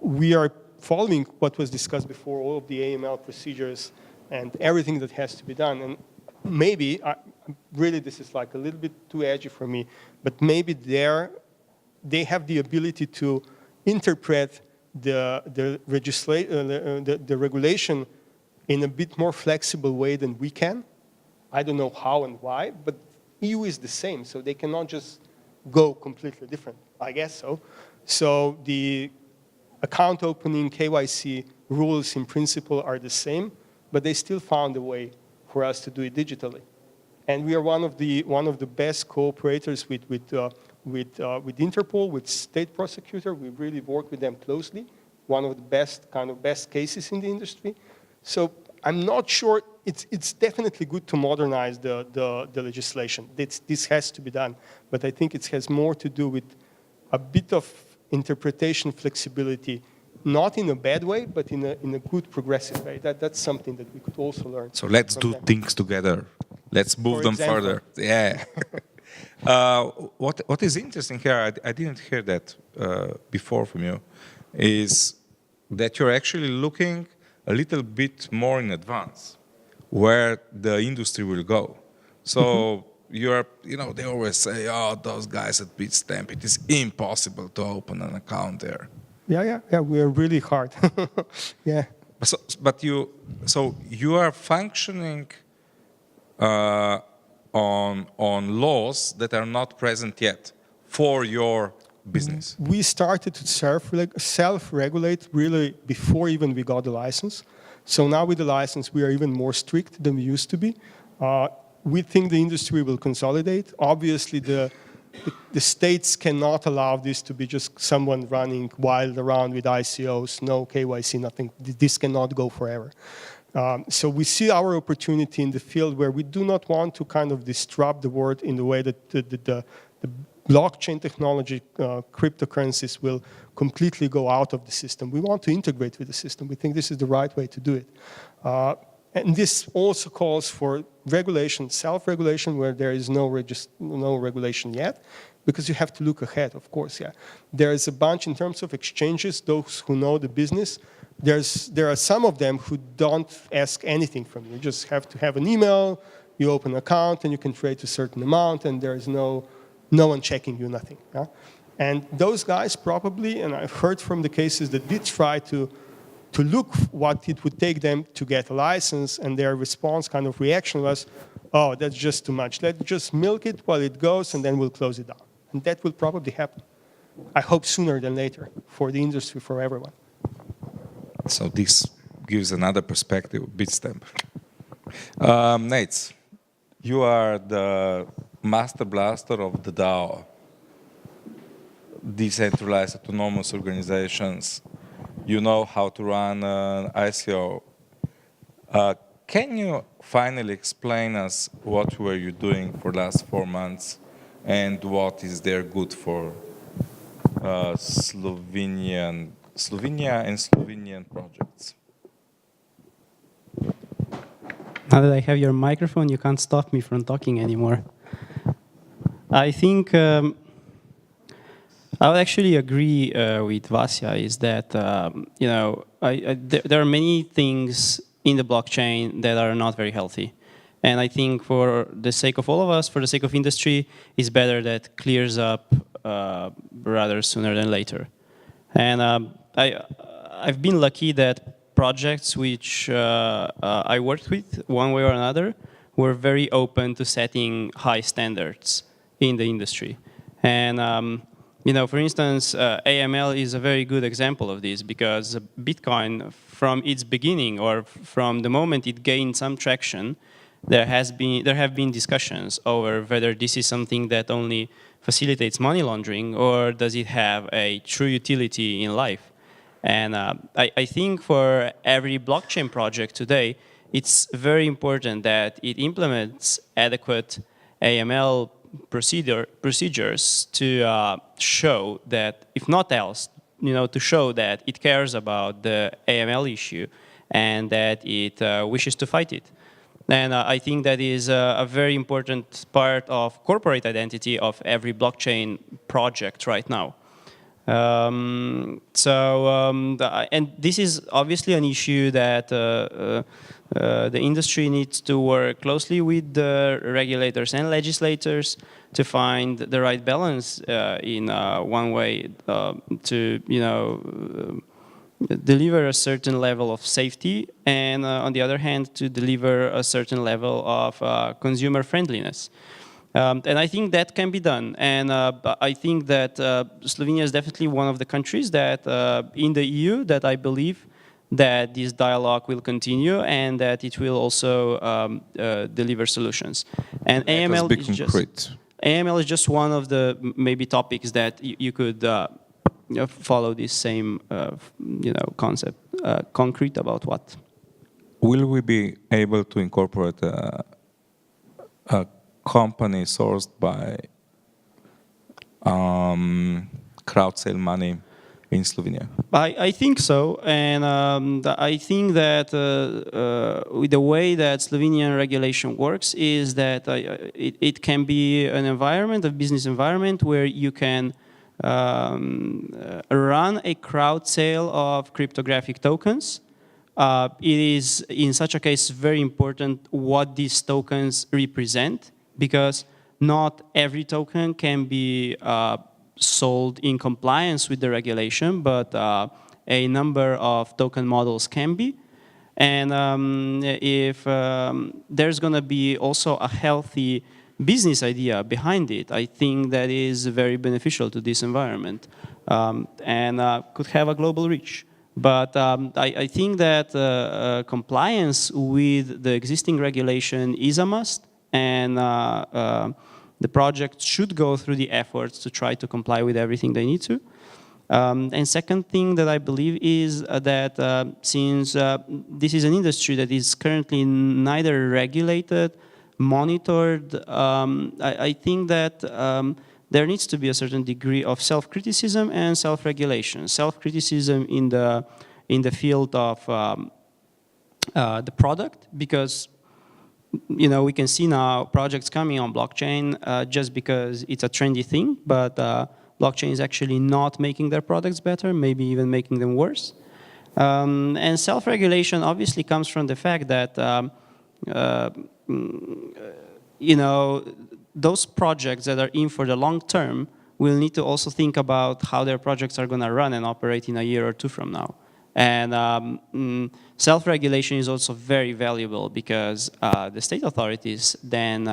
We are following what was discussed before, all of the AML procedures and everything that has to be done. And maybe, really this is like a little bit too edgy for me, but maybe they have the ability to interpret the regulation in a bit more flexible way than we can. I don't know how and why, but EU is the same, so they cannot just go completely different. I guess so. So the account opening, KYC rules in principle are the same, but they still found a way for us to do it digitally. And we are one of the best cooperators with Interpol, with state prosecutor. We really work with them closely. One of the best cases in the industry. So I'm not sure, it's definitely good to modernize the legislation. This has to be done. But I think it has more to do with a bit of interpretation flexibility, not in a bad way, but in a good progressive way. That's something that we could also learn. So let's do things together. Let's move them further. Yeah. What is interesting here, I didn't hear that before from you, is that you're actually looking a little bit more in advance where the industry will go. So they always say, oh, those guys at Bitstamp, it is impossible to open an account there. Yeah, we are really hard. Yeah. But you are functioning on laws that are not present yet for your business. We started to self-regulate really before even we got the license. So now with the license, we are even more strict than we used to be. We think the industry will consolidate. Obviously, the states cannot allow this to be just someone running wild around with ICOs, no KYC, nothing. This cannot go forever. So we see our opportunity in the field where we do not want to kind of disrupt the world in the way that the blockchain technology, cryptocurrencies will completely go out of the system. We want to integrate with the system. We think this is the right way to do it. And this also calls for regulation, self-regulation, where there is no regulation yet, because you have to look ahead, of course. Yeah, there is a bunch in terms of exchanges, those who know the business. There are some of them who don't ask anything from you. You just have to have an email, you open an account, and you can trade a certain amount, and there is no one checking you, nothing. Yeah? And those guys probably, and I've heard from the cases that did try to look what it would take them to get a license, and their response, kind of reaction was, oh, that's just too much. Let's just milk it while it goes, and then we'll close it down. And that will probably happen. I hope sooner than later, for the industry, for everyone. So this gives another perspective, Bitstamp. Nate, you are the master blaster of the DAO, decentralized autonomous organizations. You know how to run an ICO. Can you finally explain us what were you doing for the last 4 months and what is there good for Slovenia and Slovenian projects? Now that I have your microphone, you can't stop me from talking anymore. I think I would actually agree with Vasya is that you know there are many things in the blockchain that are not very healthy, and I think for the sake of all of us, for the sake of industry, it's better that clears up rather sooner than later. And I've been lucky that projects which I worked with, one way or another, were very open to setting high standards in the industry. And you know, for instance, AML is a very good example of this, because Bitcoin, from its beginning or from the moment it gained some traction, there have been discussions over whether this is something that only facilitates money laundering or does it have a true utility in life. And I think for every blockchain project today, it's very important that it implements adequate AML procedures to show that, if not else, you know, to show that it cares about the AML issue and that it wishes to fight it. And I think that is a very important part of corporate identity of every blockchain project right now. And this is obviously an issue that the industry needs to work closely with the regulators and legislators to find the right balance in one way to, you know, deliver a certain level of safety, and on the other hand, to deliver a certain level of consumer friendliness. And I think that can be done. And I think that Slovenia is definitely one of the countries that in the EU that I believe that this dialogue will continue and that it will also deliver solutions. And AML is just one of the maybe topics that you could follow this same you know, concept. Concrete about what? Will we be able to incorporate a company sourced by crowd sale money in Slovenia? I think so, and I think that with the way that Slovenian regulation works is that it can be an environment, a business environment, where you can run a crowd sale of cryptographic tokens. It is, in such a case, very important what these tokens represent, because not every token can be sold in compliance with the regulation, but a number of token models can be. And if there's going to be also a healthy business idea behind it, I think that is very beneficial to this environment and could have a global reach. But I think that compliance with the existing regulation is a must, and the project should go through the efforts to try to comply with everything they need to. And second thing that I believe is that since this is an industry that is currently neither regulated, monitored, I think that there needs to be a certain degree of self-criticism and self-regulation. Self-criticism in the field of the product, because you know, we can see now projects coming on blockchain just because it's a trendy thing, but blockchain is actually not making their products better, maybe even making them worse. And self-regulation obviously comes from the fact that you know, those projects that are in for the long term will need to also think about how their projects are going to run and operate in a year or two from now. And self-regulation is also very valuable because the state authorities then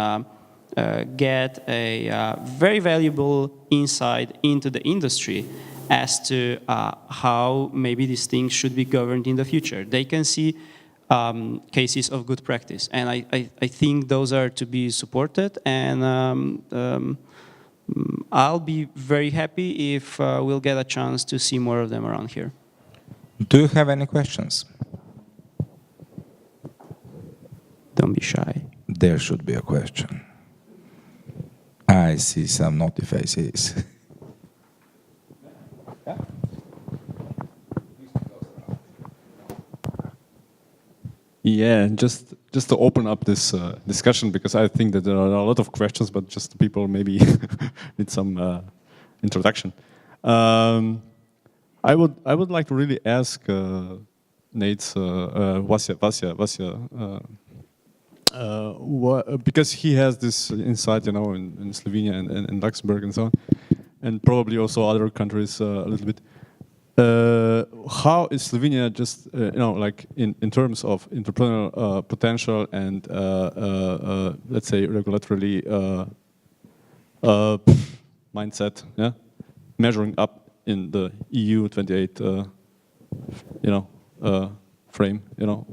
get a very valuable insight into the industry as to how maybe these things should be governed in the future. They can see cases of good practice, and I think those are to be supported, and I'll be very happy if we'll get a chance to see more of them around here. Do you have any questions? Don't be shy. There should be a question. I see some naughty faces. Yeah, just to open up this discussion, because I think that there are a lot of questions, but just people maybe need some introduction. I would like to really ask Nate's Vasya, because he has this insight, you know, in Slovenia and Luxembourg and so on, and probably also other countries a little bit. How is Slovenia just, you know, like in terms of entrepreneurial potential and let's say regulatorily mindset, yeah, measuring up in the EU 28, you know, frame, you know,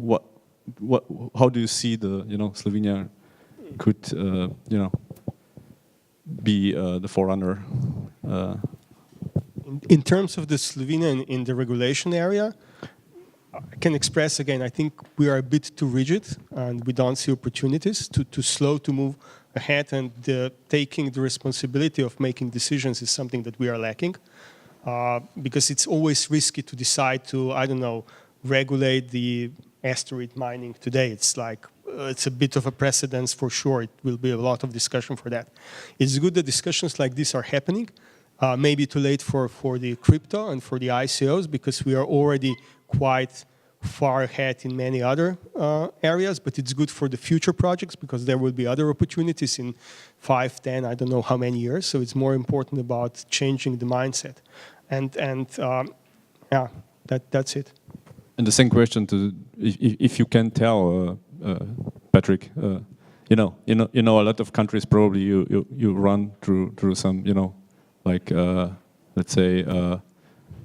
how do you see the, you know, Slovenia could, you know, be the forerunner? In terms of the Slovenia in the regulation area, I can express again, I think we are a bit too rigid and we don't see opportunities, too slow to move ahead, and taking the responsibility of making decisions is something that we are lacking. Because it's always risky to decide to, I don't know, regulate the asteroid mining today. It's like, it's a bit of a precedence for sure. It will be a lot of discussion for that. It's good that discussions like this are happening. Maybe too late for the crypto and for the ICOs, because we are already quite far ahead in many other areas, but it's good for the future projects because there will be other opportunities in 5, 10, I don't know how many years. So it's more important about changing the mindset. And yeah, that's it. And the same question to, if you can tell, Patrick, you know, a lot of countries probably you run through some, you know, like let's say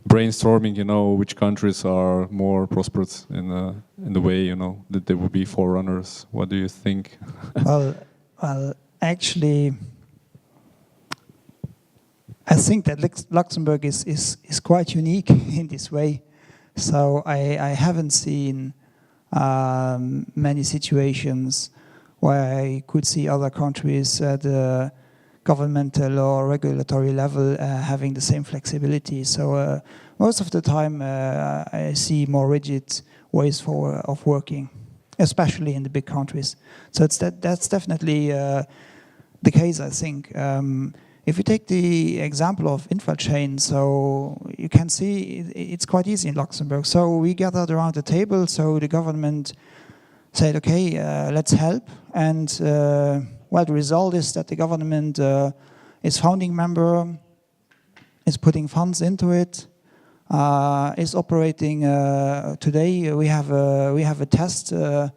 brainstorming, you know, which countries are more prosperous in the way, you know, that they will be forerunners. What do you think? Well, actually, I think that Luxembourg is quite unique in this way. So I haven't seen many situations where I could see other countries at the governmental or regulatory level having the same flexibility. So most of the time I see more rigid ways of working, especially in the big countries. So that's definitely the case, I think. If you take the example of InfraChain, so you can see it's quite easy in Luxembourg. So we gathered around the table, so the government said, okay, let's help. And well, the result is that the government is founding member, is putting funds into it, is operating. Today we have a test, a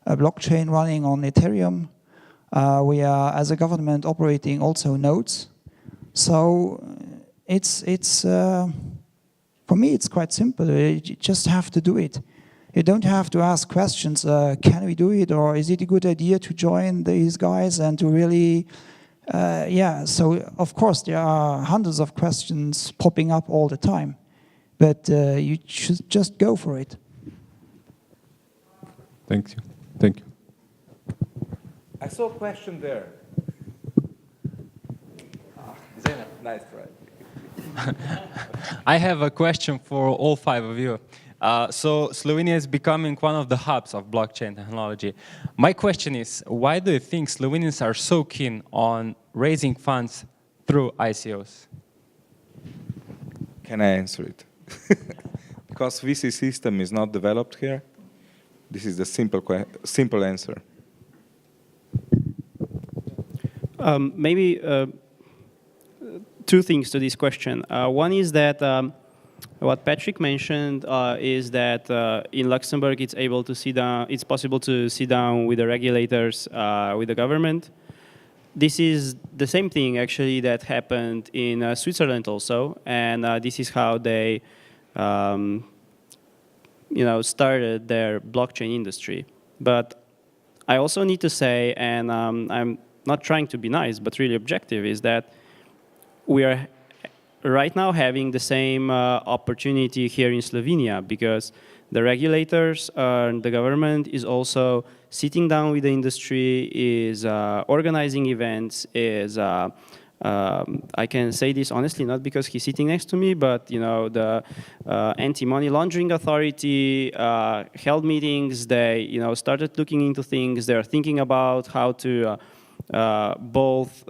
blockchain running on Ethereum. We are, as a government, operating also nodes. So it's for me it's quite simple. You just have to do it. You don't have to ask questions, can we do it, or is it a good idea to join these guys and to really, yeah, so of course there are hundreds of questions popping up all the time, but you should just go for it. Thank you. Thank you. I saw a question there. Nice try. I have a question for all 5 of you. So Slovenia is becoming one of the hubs of blockchain technology. My question is, why do you think Slovenians are so keen on raising funds through ICOs? Can I answer it? Because VC system is not developed here. This is the simple answer. Maybe 2 things to this question. One is that what Patrick mentioned is that in Luxembourg it's possible to sit down with the regulators, with the government. This is the same thing actually that happened in Switzerland also, and this is how they started their blockchain industry. But I also need to say, and I'm not trying to be nice, but really objective, is that we are right now having the same opportunity here in Slovenia, because the regulators and the government is also sitting down with the industry, is organizing events, is I can say this honestly, not because he's sitting next to me, but the anti-money laundering authority held meetings. They started looking into things. They're thinking about how to both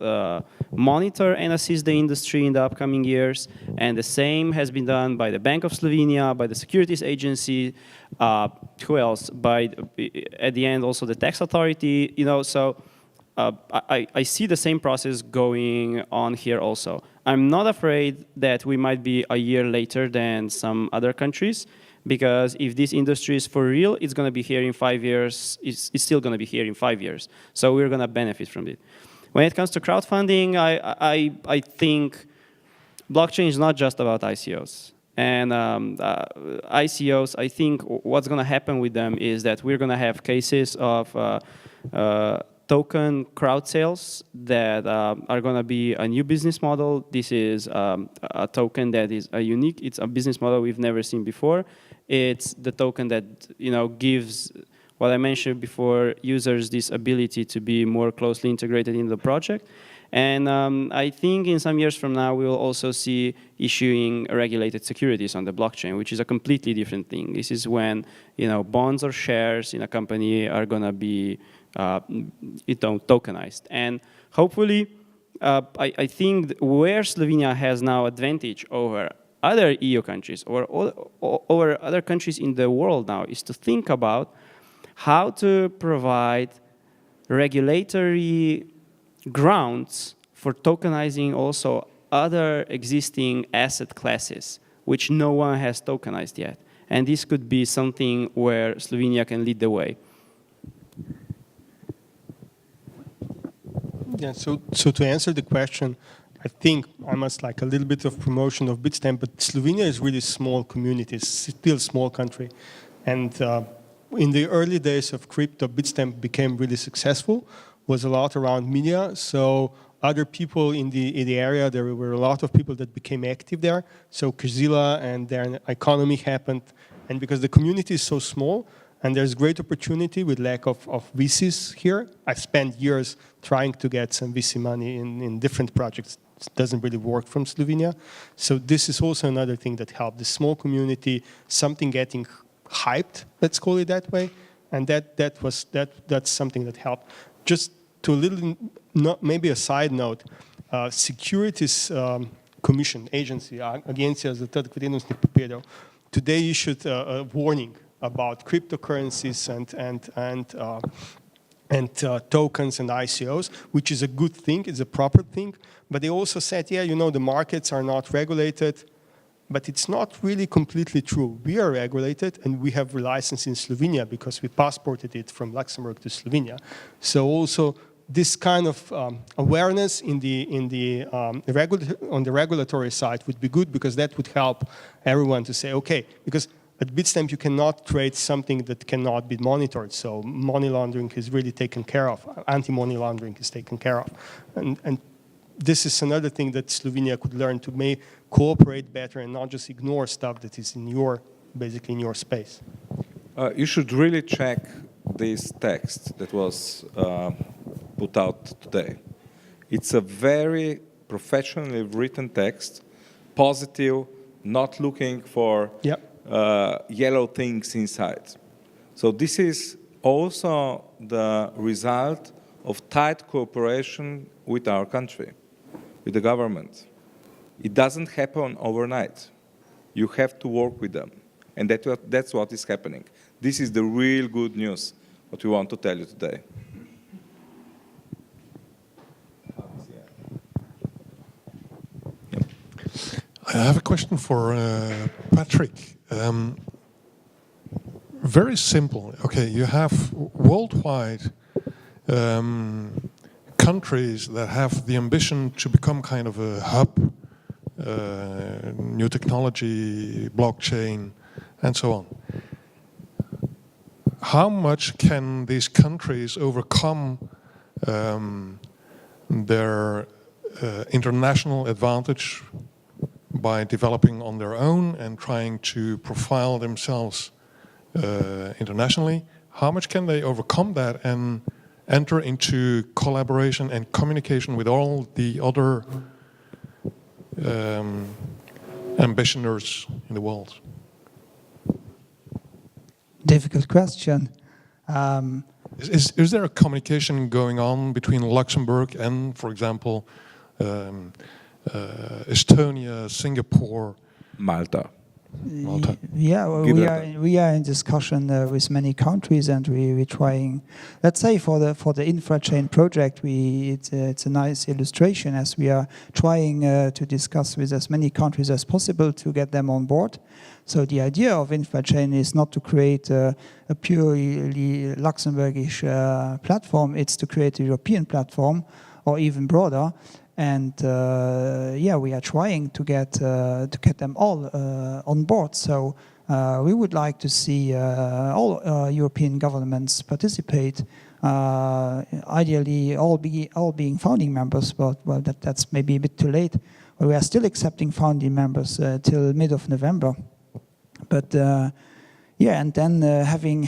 monitor and assist the industry in the upcoming years. And the same has been done by the Bank of Slovenia, by the Securities Agency, who else? At the end, also the tax authority. So I see the same process going on here also. I'm not afraid that we might be a year later than some other countries, because if this industry is for real, it's going to be here in 5 years. It's still going to be here in 5 years. So we're going to benefit from it. When it comes to crowdfunding, I think blockchain is not just about ICOs. And ICOs, I think what's going to happen with them is that we're going to have cases of token crowd sales that are going to be a new business model. This is a token that is unique. It's a business model we've never seen before. It's the token that gives, what I mentioned before, users this ability to be more closely integrated in the project. And I think in some years from now, we will also see issuing regulated securities on the blockchain, which is a completely different thing. This is when bonds or shares in a company are going to be tokenized. And hopefully, I think where Slovenia has now advantage over other EU countries or over other countries in the world now is to think about how to provide regulatory grounds for tokenizing also other existing asset classes, which no one has tokenized yet. And this could be something where Slovenia can lead the way. Yeah, so to answer the question, I think I must like a little bit of promotion of Bitstamp, but Slovenia is really small community, it's still a small country. And in the early days of crypto, Bitstamp became really successful, was a lot around media, so other people in the area, there were a lot of people that became active there, so Kazila and their economy happened, and because the community is so small, and there's great opportunity with lack of VCs here. I spent years trying to get some VC money in different projects. It doesn't really work from Slovenia. So this is also another thing that helped. The small community, something getting hyped, let's call it that way. And that's something that helped. Just to a little, maybe a side note, Securities Commission, agency, Agencija za trg vrednostnih papirjev, today issued a warning about cryptocurrencies and tokens and ICOs, which is a good thing, it's a proper thing. But they also said, yeah, the markets are not regulated, but it's not really completely true. We are regulated, and we have a license in Slovenia because we passported it from Luxembourg to Slovenia. So also this kind of awareness on the regulatory side would be good, because that would help everyone to say, okay, because at Bitstamp, you cannot trade something that cannot be monitored. So money laundering is really taken care of. Anti-money laundering is taken care of. And this is another thing that Slovenia could learn to make cooperate better and not just ignore stuff that is basically in your space. You should really check this text that was put out today. It's a very professionally written text, positive, not looking for yellow things inside. So this is also the result of tight cooperation with our country, with the government. It doesn't happen overnight. You have to work with them. And that's what is happening. This is the real good news, what we want to tell you today. have a question for Patrick. Very simple. Okay, you have worldwide countries that have the ambition to become kind of a hub, new technology, blockchain, and so on. How much can these countries overcome their international advantage by developing on their own and trying to profile themselves internationally? How much can they overcome that and enter into collaboration and communication with all the other ambitioners in the world? Difficult question. Is there a communication going on between Luxembourg and, for example, Estonia, Singapore, Malta? Yeah, well, we are in discussion with many countries, and we're trying. Let's say for the infrachain project, it's a nice illustration, as we are trying to discuss with as many countries as possible to get them on board. So the idea of infrachain is not to create a purely Luxembourgish platform; it's to create a European platform, or even broader. And yeah, we are trying to get them all on board. So we would like to see all European governments participate. Ideally, all being founding members. But well, that's maybe a bit too late. But we are still accepting founding members till mid of November. But yeah, and then having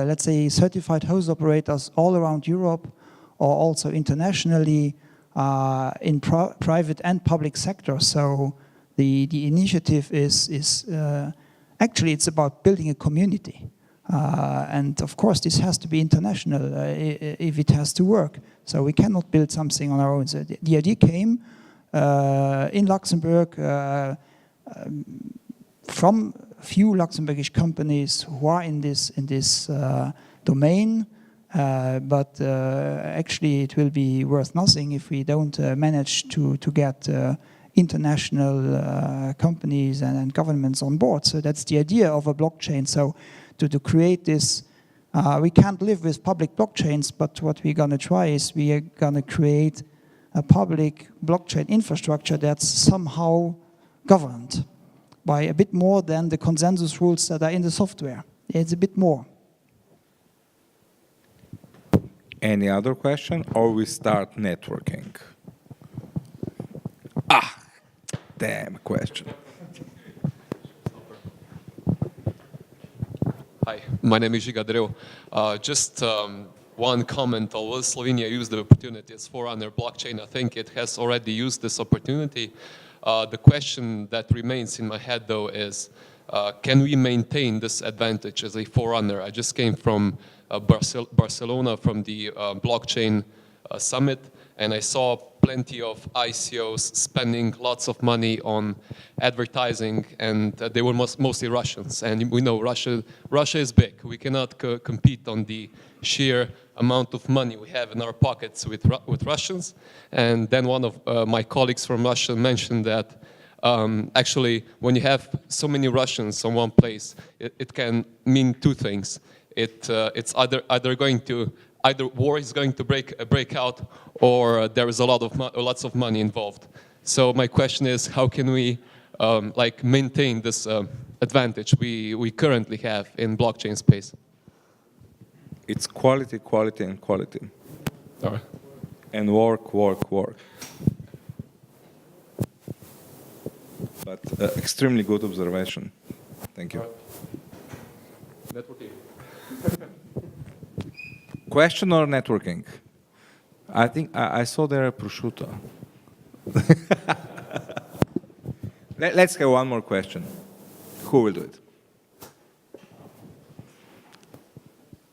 let's say certified host operators all around Europe, or also internationally. In private and public sector. So the initiative is actually it's about building a community. And of course this has to be international if it has to work. So we cannot build something on our own. So the idea came in Luxembourg from few Luxembourgish companies who are in this domain. But actually it will be worth nothing if we don't manage to get international companies and governments on board. So that's the idea of a blockchain. So to create this, we can't live with public blockchains, but what we're going to try is we are going to create a public blockchain infrastructure that's somehow governed by a bit more than the consensus rules that are in the software. It's a bit more. Any other question, or we start networking? Damn question. Hi, my name is živo. Just one comment. Although Slovenia used the opportunity as forerunner blockchain, I think it has already used this opportunity. The question that remains in my head, though, is can we maintain this advantage as a forerunner? I just came from Barcelona from the blockchain summit, and I saw plenty of ICOs spending lots of money on advertising, and they were mostly Russians. And we know Russia is big. We cannot compete on the sheer amount of money we have in our pockets with Russians. And then one of my colleagues from Russia mentioned that actually when you have so many Russians on one place, it can mean two things. It's either war is going to break out, or there is lots of money involved. So my question is, how can we like maintain this advantage we currently have in blockchain space? It's quality, quality, and quality. All right. And work, work, work. But extremely good observation. Thank you. Networking. Question or networking? I think I saw there a prosciutto. Let's have one more question. Who will do it?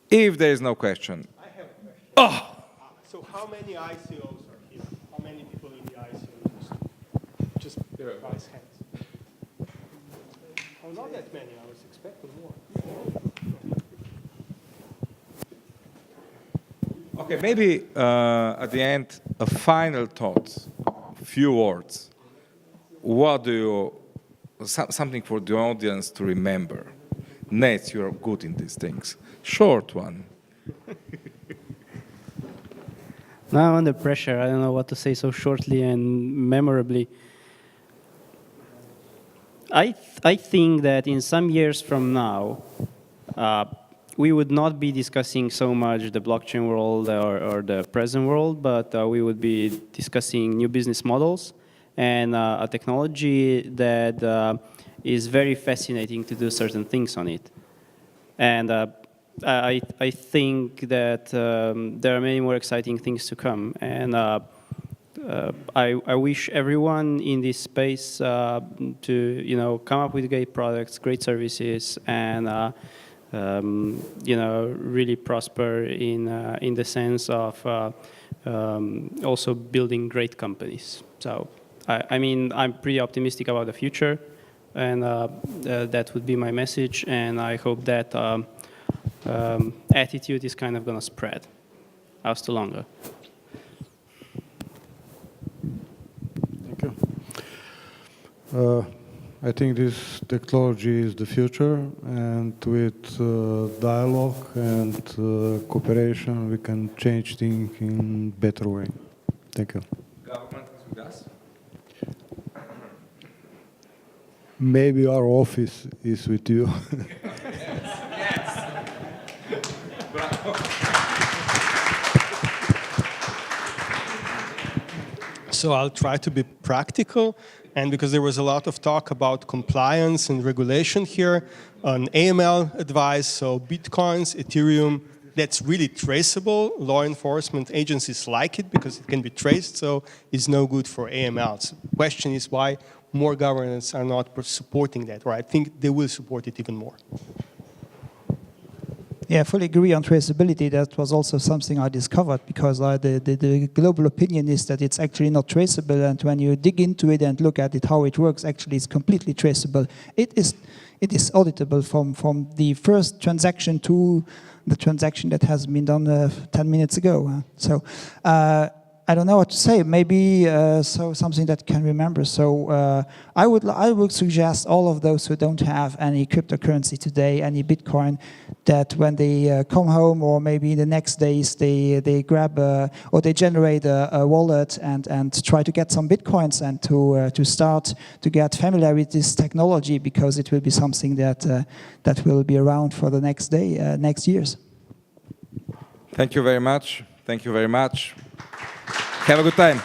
If there is no question. I have a question. Oh! So how many ICOs are here? How many people in the ICOs? Just raise hands. Oh, not that many. I was expecting more. Okay, maybe at the end, a final thought, a few words. what do you, something for the audience to remember? Nate, you're good in these things. Short one. Now I'm under pressure. I don't know what to say so shortly and memorably. I think that in some years from now, we would not be discussing so much the blockchain world or the present world, but we would be discussing new business models and a technology that is very fascinating to do certain things on it. And I think that there are many more exciting things to come. And I wish everyone in this space to come up with great products, great services, and really prosper in the sense of also building great companies. So I'm pretty optimistic about the future, and that would be my message. And I hope that attitude is kind of going to spread. Hasta longer. Thank you. I think this technology is the future, and with dialogue and cooperation, we can change things in a better way. Thank you. Government is with us? Maybe our office is with you. So I'll try to be practical, and because there was a lot of talk about compliance and regulation here, on AML advice, so Bitcoins, Ethereum, that's really traceable. Law enforcement agencies like it because it can be traced, so it's no good for AML. So the question is why more governments are not supporting that, or I think they will support it even more. Yeah, I fully agree on traceability. That was also something I discovered, because the global opinion is that it's actually not traceable, and when you dig into it and look at it, how it works, actually it's completely traceable. It is auditable from the first transaction to the transaction that has been done 10 minutes ago. So I don't know what to say. Maybe so something that can remember. So I would suggest all of those who don't have any cryptocurrency today, any Bitcoin, that when they come home, or maybe the next days, they grab or they generate a wallet and try to get some Bitcoins, and to start to get familiar with this technology, because it will be something that will be around for the next years. Thank you very much. Thank you very much. Have a good time.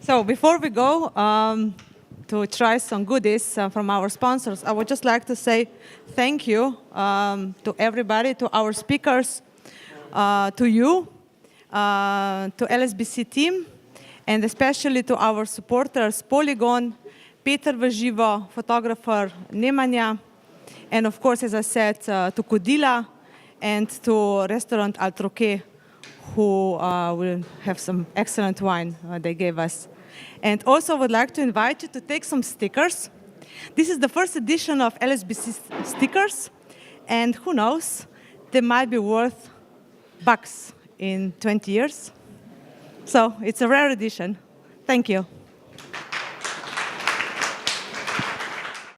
So before we go to try some goodies from our sponsors, I would just like to say thank you to everybody, to our speakers, to you, to LSBC team, and especially to our supporters, Poligon, Peter vŽIVO, photographer Nemanja, and of course, as I said, to Kodila and to restaurant Al Troquet, who will have some excellent wine they gave us. And also would like to invite you to take some stickers. This is the first edition of LSBC stickers, and who knows, they might be worth bucks in 20 years. So it's a rare edition. Thank you.